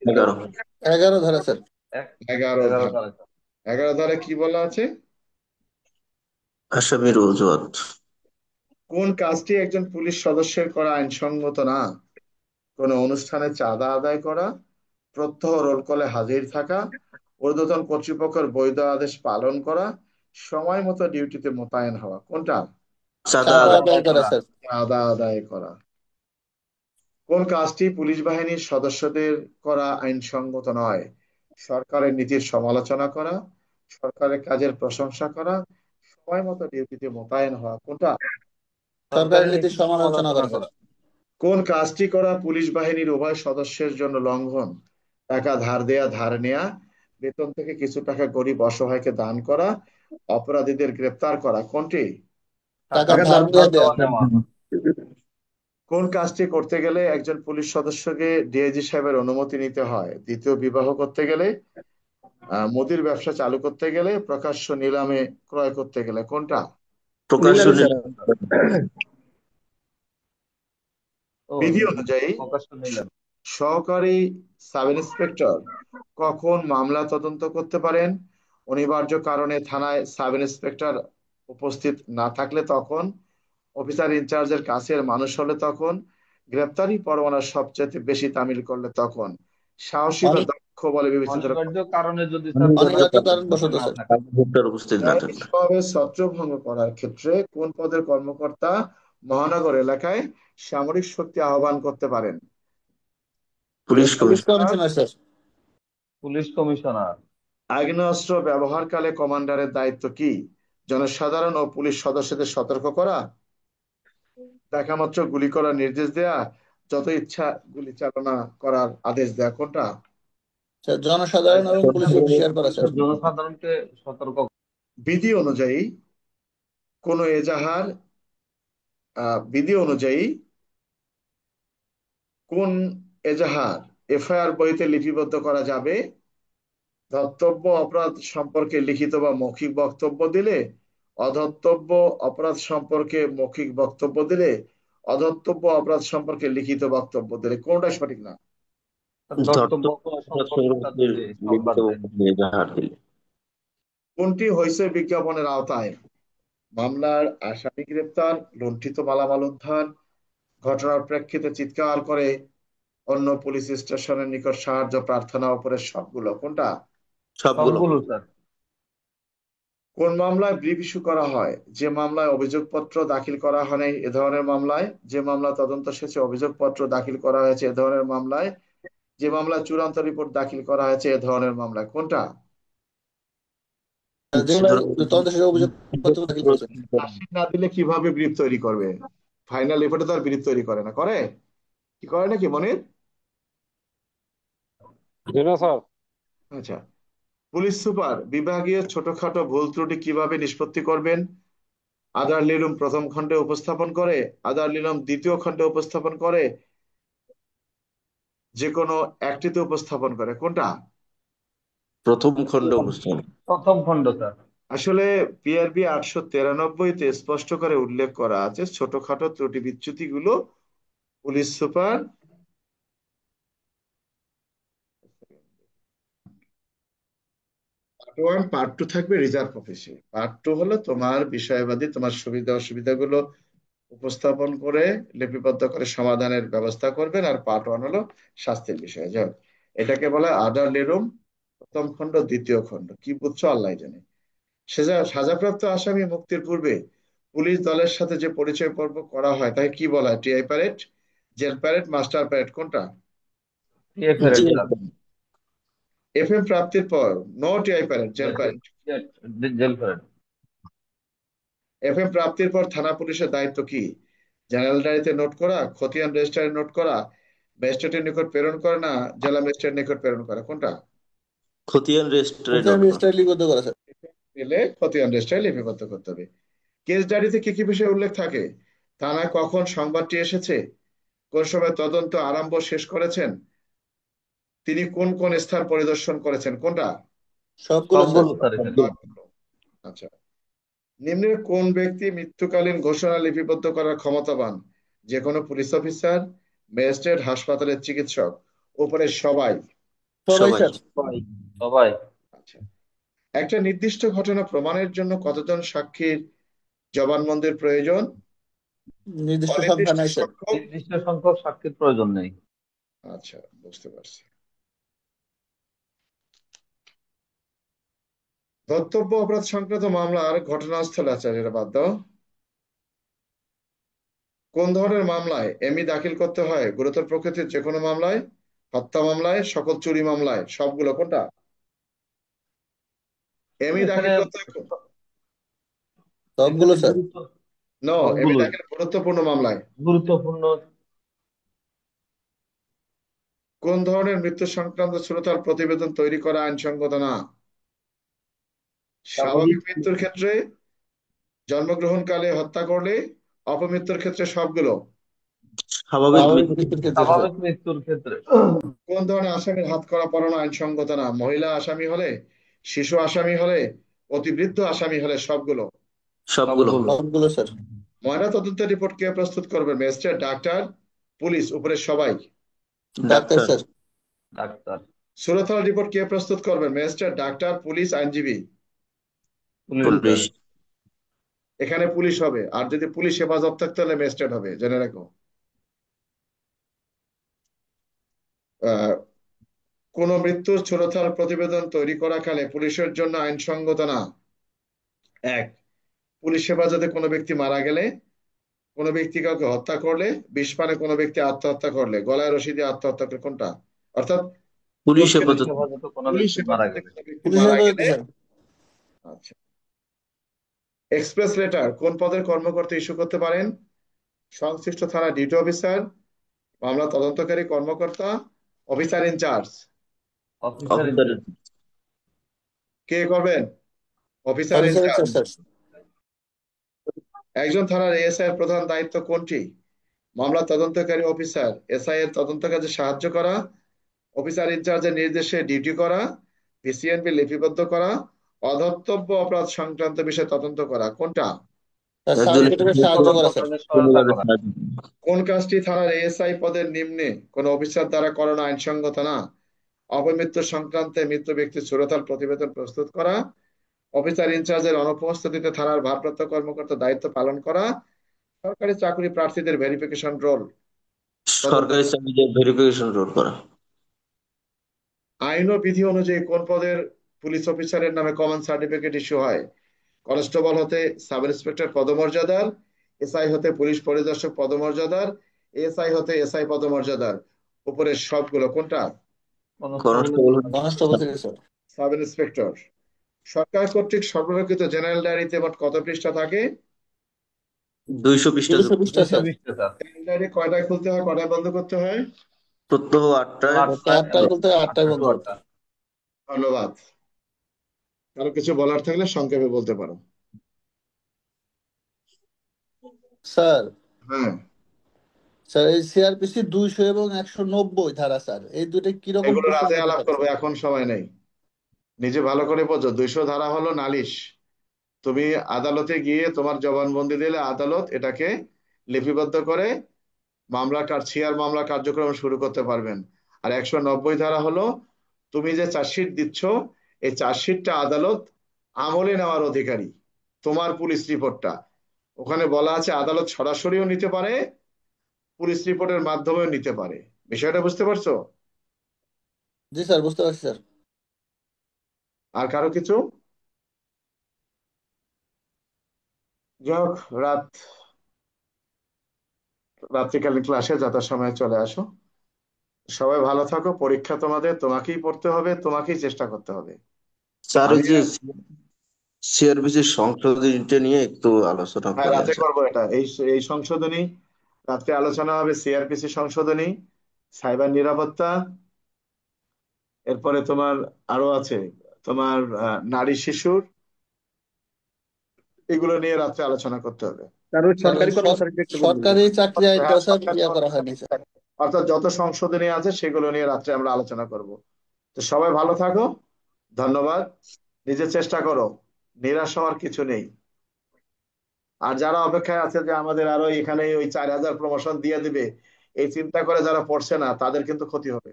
11। 11 ধারা স্যার। এক- 11 11 ধারা। ধারা। 11 ধারায় কি বলা আছে? আসামির অজুহাত। কোন কাজটি একজন পুলিশ সদস্যের করা আইনসঙ্গত না? কোনো অনুষ্ঠানে চাঁদা আদায় করা, প্রত্যহ রোল কলে হাজির থাকা, ঊর্ধ্বতন কর্তৃপক্ষের বৈধ আদেশ পালন করা, সময় মতো ডিউটিতে মোতায়েন হওয়া। কোনটা? চাঁদা চাঁদা আদায়। আদায় করা করা। স্যার। চাঁদা আদায় করা। কোন কাজটি পুলিশ বাহিনীর সদস্যদের করা আইনসঙ্গত নয়? সরকারের নীতির সমালোচনা করা, সরকারের কাজের প্রশংসা করা, সময় মতো ডিউটিতে মোতায়েন হওয়া। কোনটা? সরকারি সরকারের নীতির নীতির সমালোচনা সমালোচনা করা স্যার। করা। কোন কাজটি করা পুলিশ বাহিনীর উভয় সদস্যের জন্য লঙ্ঘন? টাকা ধার দেয়া, ধার নেয়া, বেতন থেকে কিছু টাকা গরিব অসহায়কে দান করা, অপরাধীদের গ্রেপ্তার করা। কোনটি? টাকা টাকা ধার ধার দিয়ে দেয়া। দেওয়া নেওয়া। কোন কাজটি করতে গেলে একজন পুলিশ সদস্যকে ডিআইজি সাহেবের অনুমতি নিতে হয়? দ্বিতীয় বিবাহ করতে গেলে, মুদির ব্যবসা চালু করতে গেলে, প্রকাশ্য নিলামে ক্রয় করতে গেলে। কোনটা? প্রকাশ্য নিলামি স্যার। নিলাম। ও, বিধি অনুযায়ী প্রকাশ্য নিলাম। সহকারী সাব ইন্সপেক্টর কখন মামলা তদন্ত করতে পারেন? অনিবার্য কারণে থানায় সাব ইন্সপেক্টর উপস্থিত না থাকলে তখন, অফিসার ইনচার্জের কাছের মানুষ হলে তখন, গ্রেপ্তারি পরোয়ানা সবচেয়ে বেশি তামিল করলে তখন, সাহসী বা অনি- দক্ষ বলে বিবেচিত হলে। অনিবার্য কারণে যদি স্যার অনিবার্য কারণ বশত না স্যার। থাকে। ভোক্তার উপস্থিত না ন্যায় থাকলে। সমাবেশ ছত্রভঙ্গ করার ক্ষেত্রে কোন পদের কর্মকর্তা মহানগর এলাকায় সামরিক শক্তি আহ্বান করতে পারেন? Police police police commissioner. Commissioner. Commissioner sir. Police commissioner. আগ্নেয়াস্ত্র ব্যবহারকালে কমান্ডারের দায়িত্ব কি? জনসাধারণ ও পুলিশ সদস্যদের সতর্ক করা, দেখা মাত্র গুলি করার নির্দেশ দেয়া, যত ইচ্ছা গুলি চালনা করার আদেশ দেয়া। কোনটা? স্যার জনসাধারণ দায়িত্ব এবং পুলিশকে হুঁশিয়ার করা স্যার। জনসাধারণকে সতর্ক। বিধি অনুযায়ী কোন এজাহার বিধি অনুযায়ী কোন এজাহার এফআইআর বইতে লিপিবদ্ধ করা যাবে? ধর্তব্য অপরাধ সম্পর্কে লিখিত বা মৌখিক বক্তব্য দিলে, অধর্তব্য অপরাধ সম্পর্কে মৌখিক বক্তব্য দিলে, অধর্তব্য অপরাধ সম্পর্কে লিখিত বক্তব্য দিলে। কোনটা সঠিক না? ধর্তব্য ধর্তব্য অপরাধ অপরাধ সম্পর্কটা সংরক্ষণের দিলে, লিখিত সংবাদ দেয়। এজাহার দিলে। কোনটি হইচই বিজ্ঞাপনের আওতায়? মামলার আসামি গ্রেপ্তার, লুণ্ঠিত মালামাল উদ্ধার, ঘটনার প্রেক্ষিতে চিৎকার করে অন্য পুলিশ স্টেশনের নিকট সাহায্য প্রার্থনা, উপরের সবগুলো। কোনটা? সবগুলো। সবগুলো স্যার। কোন মামলায় ব্রিফ ইস্যু করা হয়? যে মামলায় অভিযোগপত্র দাখিল করা হয়নি এ ধরনের মামলায়, যে মামলা তদন্ত শেষে অভিযোগপত্র দাখিল করা হয়েছে এ ধরনের মামলায়, যে মামলায় চূড়ান্ত রিপোর্ট দাখিল করা হয়েছে এ ধরনের মামলায়। কোনটা? যেগুলো তদন্ত শেষে অভিযোগপত্র দাখিল করেছে। চার্জশিট না দিলে কিভাবে ব্রিফ তৈরি করবে? ফাইনাল রিপোর্টে তো আর ব্রিফ তৈরি করে না, করে কি? করে নাকি মনির? জি না স্যার। আচ্ছা, পুলিশ সুপার বিভাগীয় ছোটখাটো ভুল ত্রুটি কিভাবে নিষ্পত্তি করবেন? আদার লিলুম প্রথম খণ্ডে উপস্থাপন করে, আদার লিলুম দ্বিতীয় খণ্ডে উপস্থাপন করে, যে কোনো একটিতে উপস্থাপন করে। কোনটা? প্রথম খণ্ড অবস্থান। প্রথম খণ্ড স্যার। আসলে পিআরবি 893-তে স্পষ্ট করে উল্লেখ করা আছে ছোটখাটো ত্রুটি বিচ্যুতি গুলো police super part one part two থাকবে রিজার্ভ অফিসে। পার্ট টু হলো তোমার বিষয়বাদী, তোমার সুবিধা অসুবিধাগুলো উপস্থাপন করে লিপিবদ্ধ করে সমাধানের ব্যবস্থা করবেন। আর পার্ট ওয়ান হলো শাস্তির বিষয়। যাই হোক, এটাকে বলে আদার লিরুম প্রথম খণ্ড দ্বিতীয় খণ্ড। কি বুঝছো আল্লাহ জানে। সাজাপ্রাপ্ত আসামি মুক্তির পূর্বে পুলিশ দলের সাথে যে পরিচয় পর্ব করা হয় তাকে কি বলা হয়? TI parade, jail parade, master parade. কোনটা? জি। স্যার। এফএম প্রাপ্তির পর no TI parade, jail parade. Jail ফেরেন। এফএম প্রাপ্তির পর থানা পুলিশের দায়িত্ব কি? জেনারেল ডায়েরিতে নোট করা, খতিয়ান রেজিস্টারে নোট করা, ম্যাজিস্ট্রেটের নিকট প্রেরণ করে, না জেলা ম্যাজিস্ট্রেটের নিকট প্রেরণ করা। কোনটা? খতিয়ান রেজিস্টারে খতিয়ান নোট করা। রেজিস্টার লিপিবদ্ধ করা স্যার। পেলে খতিয়ান রেজিস্টারে লিপিবদ্ধ করতে হবে। কেস ডায়েরিতে কি কি বিষয় উল্লেখ থাকে? থানায় কখন সংবাদটি এসেছে, কোন সময় তদন্ত আরম্ভ শেষ করেছেন, তিনি কোন কোন স্থান পরিদর্শন করেছেন। কোনটা? সবগুলো স্যার। সবগুলো স্যার এখানে। সবগুলো। আচ্ছা, নিম্নের কোন ব্যক্তি মৃত্যুকালীন ঘোষণা লিপিবদ্ধ করার ক্ষমতাবান? যে কোনো পুলিশ অফিসার, ম্যাজিস্ট্রেট, হাসপাতালের চিকিৎসক, উপরে সবাই? সবাই সবাই। স্যার। সবাই। আচ্ছা, একটা নির্দিষ্ট ঘটনা প্রমাণের জন্য কতজন সাক্ষীর জবানবন্দির প্রয়োজন? নির্দিষ্ট সংখ্যা অনির্দিষ্ট নাই স্যার। সংখ্যক। নির্দিষ্ট সংখ্যক সাক্ষীর প্রয়োজন নেই। আচ্ছা, বুঝতে পারছি। ধর্তব্য অপরাধ সংক্রান্ত মামলার ঘটনাস্থলে, আচ্ছা এটা বাদ দাও। কোন ধরনের মামলায় এমই দাখিল করতে হয়? গুরুতর প্রকৃতির যে কোনো মামলায়, হত্যা মামলায়, সকল চুরি মামলায়, সবগুলো? কোনটা এমই এখানে দাখিল করতে হয়? সবগুলো এখানে স্যার। নো, এমই সবগুলোই দাখিল গুরুত্বপূর্ণ মামলায়। গুরুত্বপূর্ণ। কোন ধরনের মৃত্যু সংক্রান্ত শ্রোতার প্রতিবেদন তৈরি করা আইনসঙ্গত না? স্বাভাবিক। স্বাভাবিক মৃত্যুর ক্ষেত্রে, জন্মগ্রহণকালে, হত্যা করলে, অপমৃত্যুর ক্ষেত্রে, সবগুলো? স্বাভাবিক স্বাভাবিক মৃত্যু। মৃত্যুর ক্ষেত্রে স্যার। স্বাভাবিক মৃত্যুর ক্ষেত্রে। কোন ধরনের আসামির হাত করা পড়ানো আইনসঙ্গত না? মহিলা আসামি হলে, শিশু আসামি হলে, অতিবৃদ্ধ আসামি হলে, সবগুলো? সবগুলো। সবগুলো। সবগুলো স্যার। ময়না তদন্তের রিপোর্ট কে প্রস্তুত করবে? ম্যাজিস্ট্রেট, ডাক্তার, পুলিশ, উপরে সবাই? ডাক্তার ডাক্তার। স্যার। ডাক্তার। সুরতহাল রিপোর্ট কে প্রস্তুত করবে? ম্যাজিস্ট্রেট, ডাক্তার, পুলিশ, আইনজীবী? Police sir. পুলিশ। এখানে পুলিশ হবে, আর যদি পুলিশ হেফাজত থাকতে হলে ম্যাজিস্ট্রেট হবে, জেনে রাখো। আহ কোন মৃত্যুর সুরতহাল প্রতিবেদন তৈরি করা কালে পুলিশের জন্য আইনসঙ্গত না? এক, পুলিশ হেফাজতে কোনো ব্যক্তি মারা গেলে, কোনো ব্যক্তি কাউকে হত্যা করলে, বিষ পানে কোনো ব্যক্তি আত্মহত্যা করলে, গলায় রশি দিয়ে আত্মহত্যা করলে, কোনটা? অর্থাৎ পুলিশ প্রত্যেক পুলিশ হেফাজত। হেফাজতে কোনো পুলিশ ব্যক্তি মারা হেফাজতে গেলে। কোনো ব্যক্তি পুলিশ মারা হেফাজতে গেলে। স্যার। আচ্ছা, এক্সপ্রেস লেটার কোন পদের কর্মকর্তা ইস্যু করতে পারেন? সংশ্লিষ্ট থানা ডিউটি অফিসার, মামলা তদন্তকারী কর্মকর্তা, officer incharge? Officer officer. Incharge. কে করবেন? Officer officer incharge. স্যার। একজন থানার এএসআই এর প্রধান দায়িত্ব কোনটি? মামলা তদন্তকারী অফিসার এসআই এর তদন্ত কাজে সাহায্য করা, অফিসার ইনচার্জের নির্দেশে ডিউটি করা, ভিসিএনপি লিপিবদ্ধ করা, অধর্তব্য অপরাধ সংক্রান্ত বিষয়ে তদন্ত করা, কোনটা? স্যার একজন সার্টিফিকেটে সাহায্য করা স্যার। সহায়তা করা। কোন কাজটি থানার এএসআই পদের নিম্নে কোন অফিসার দ্বারা করানো আইনসঙ্গত না? অপমৃত্যু সংক্রান্তে মৃত ব্যক্তির সুরতহাল প্রতিবেদন প্রস্তুত করা, অফিসার ইনচার্জের অনুপস্থিতিতে থানার ভারপ্রাপ্ত কর্মকর্তা দায়িত্ব পালন করা, সরকারি চাকরি প্রার্থীদের ভেরিফিকেশন রোল। সরকারি চাকরিতে ভেরিফিকেশন রোল করা। আইন ও বিধি অনুযায়ী কোন পদের পুলিশ অফিসারের নামে কমন সার্টিফিকেট ইস্যু হয়? কনস্টেবল হতে সাব ইন্সপেক্টর পদমর্যাদার, এসআই হতে পুলিশ পরিদর্শক পদমর্যাদার, এসআই হতে এসআই পদমর্যাদার, উপরের সবগুলো? কোনটা? কনস্টেবল। কনস্টেবল থেকে স্যার। Sub inspector. সরকার কর্তৃক সর্বলিখিত জেনারেল ডায়েরিতে মোট কত পৃষ্ঠা থাকে? 200 পৃষ্ঠা। 200 পৃষ্ঠা স্যার। জেনারেল ডায়েরি কয়টায় খুলতে হয়, কয়টায় বন্ধ করতে হয়? প্রত্যহ 8টায়। 8টায় খুলতে হয়, 8টায় বন্ধ করতে হয়। ধন্যবাদ। কারো কিছু বলার থাকলে সংক্ষেপে বলতে পারো। স্যার। হ্যাঁ, স্যার এই সিআরপিসি 200 এবং 190 ধারা স্যার, এই দুটো কিরকম এগুলো কোশ্চেন রাতে হতে আলাপ পারে করবো, স্যার? এখন সময় নেই। নিজে ভালো করে বোঝো, 200 ধারা হলো নালিশ। তুমি আদালতে গিয়ে তোমার জবানবন্দি দিলে আদালত এটাকে লিপিবদ্ধ করে মামলা কার্যক্রম শুরু করতে পারবেন। আর 190 ধারা হলো তুমি যে চার্জশিট দিচ্ছ, এই চার্জশিটটা আদালত আমলে নেওয়ার অধিকারী। তোমার পুলিশ রিপোর্টটা, ওখানে বলা আছে আদালত সরাসরিও নিতে পারে, পুলিশ রিপোর্টের মাধ্যমেও নিতে পারে। বিষয়টা বুঝতে পারছো? জি স্যার, বুঝতে পারছি স্যার। আর কারো কিছু? যাই হোক, রাত্রিকালীন ক্লাসে যথাসময়ে চলে আসো। সবাই ভালো থাকো। পরীক্ষা তোমাদের, তোমাকেই পড়তে হবে, তোমাকেই চেষ্টা করতে হবে। স্যার ওই আমি যে সিআরপিসির সংশোধনীটা নিয়ে একটু আলোচনা হ্যাঁ, করবেন রাতে স্যার। করবো এটা। এই সংশোধনী রাত্রে আলোচনা হবে। সিআরপিসি সংশোধনী, সাইবার নিরাপত্তা, এরপরে তোমার আরো আছে তোমার নারী শিশুর, এগুলো নিয়ে রাত্রে আলোচনা করতে হবে। স্যার ওই স্যার সরকারি কর্মচারীকে একটু বলবেন। সরকারি চাকরি আইনটা হ্যাঁ, স্যার ইয়ে করা হয়নি স্যার। অর্থাৎ যত সংশোধনী আছে সেগুলো নিয়ে রাত্রে আমরা আলোচনা করব। তো সবাই ভালো থাকো। ধন্যবাদ। নিজে চেষ্টা করো, নিরাশ হওয়ার কিছু নেই। আর যারা অপেক্ষায় আছে যে আমাদের আরো এখানে ওই 4,000 প্রমোশন দিয়ে দিবে, এই চিন্তা করে যারা পড়ছে না তাদের কিন্তু ক্ষতি হবে।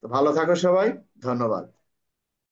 তো ভালো থাকো সবাই, ধন্যবাদ।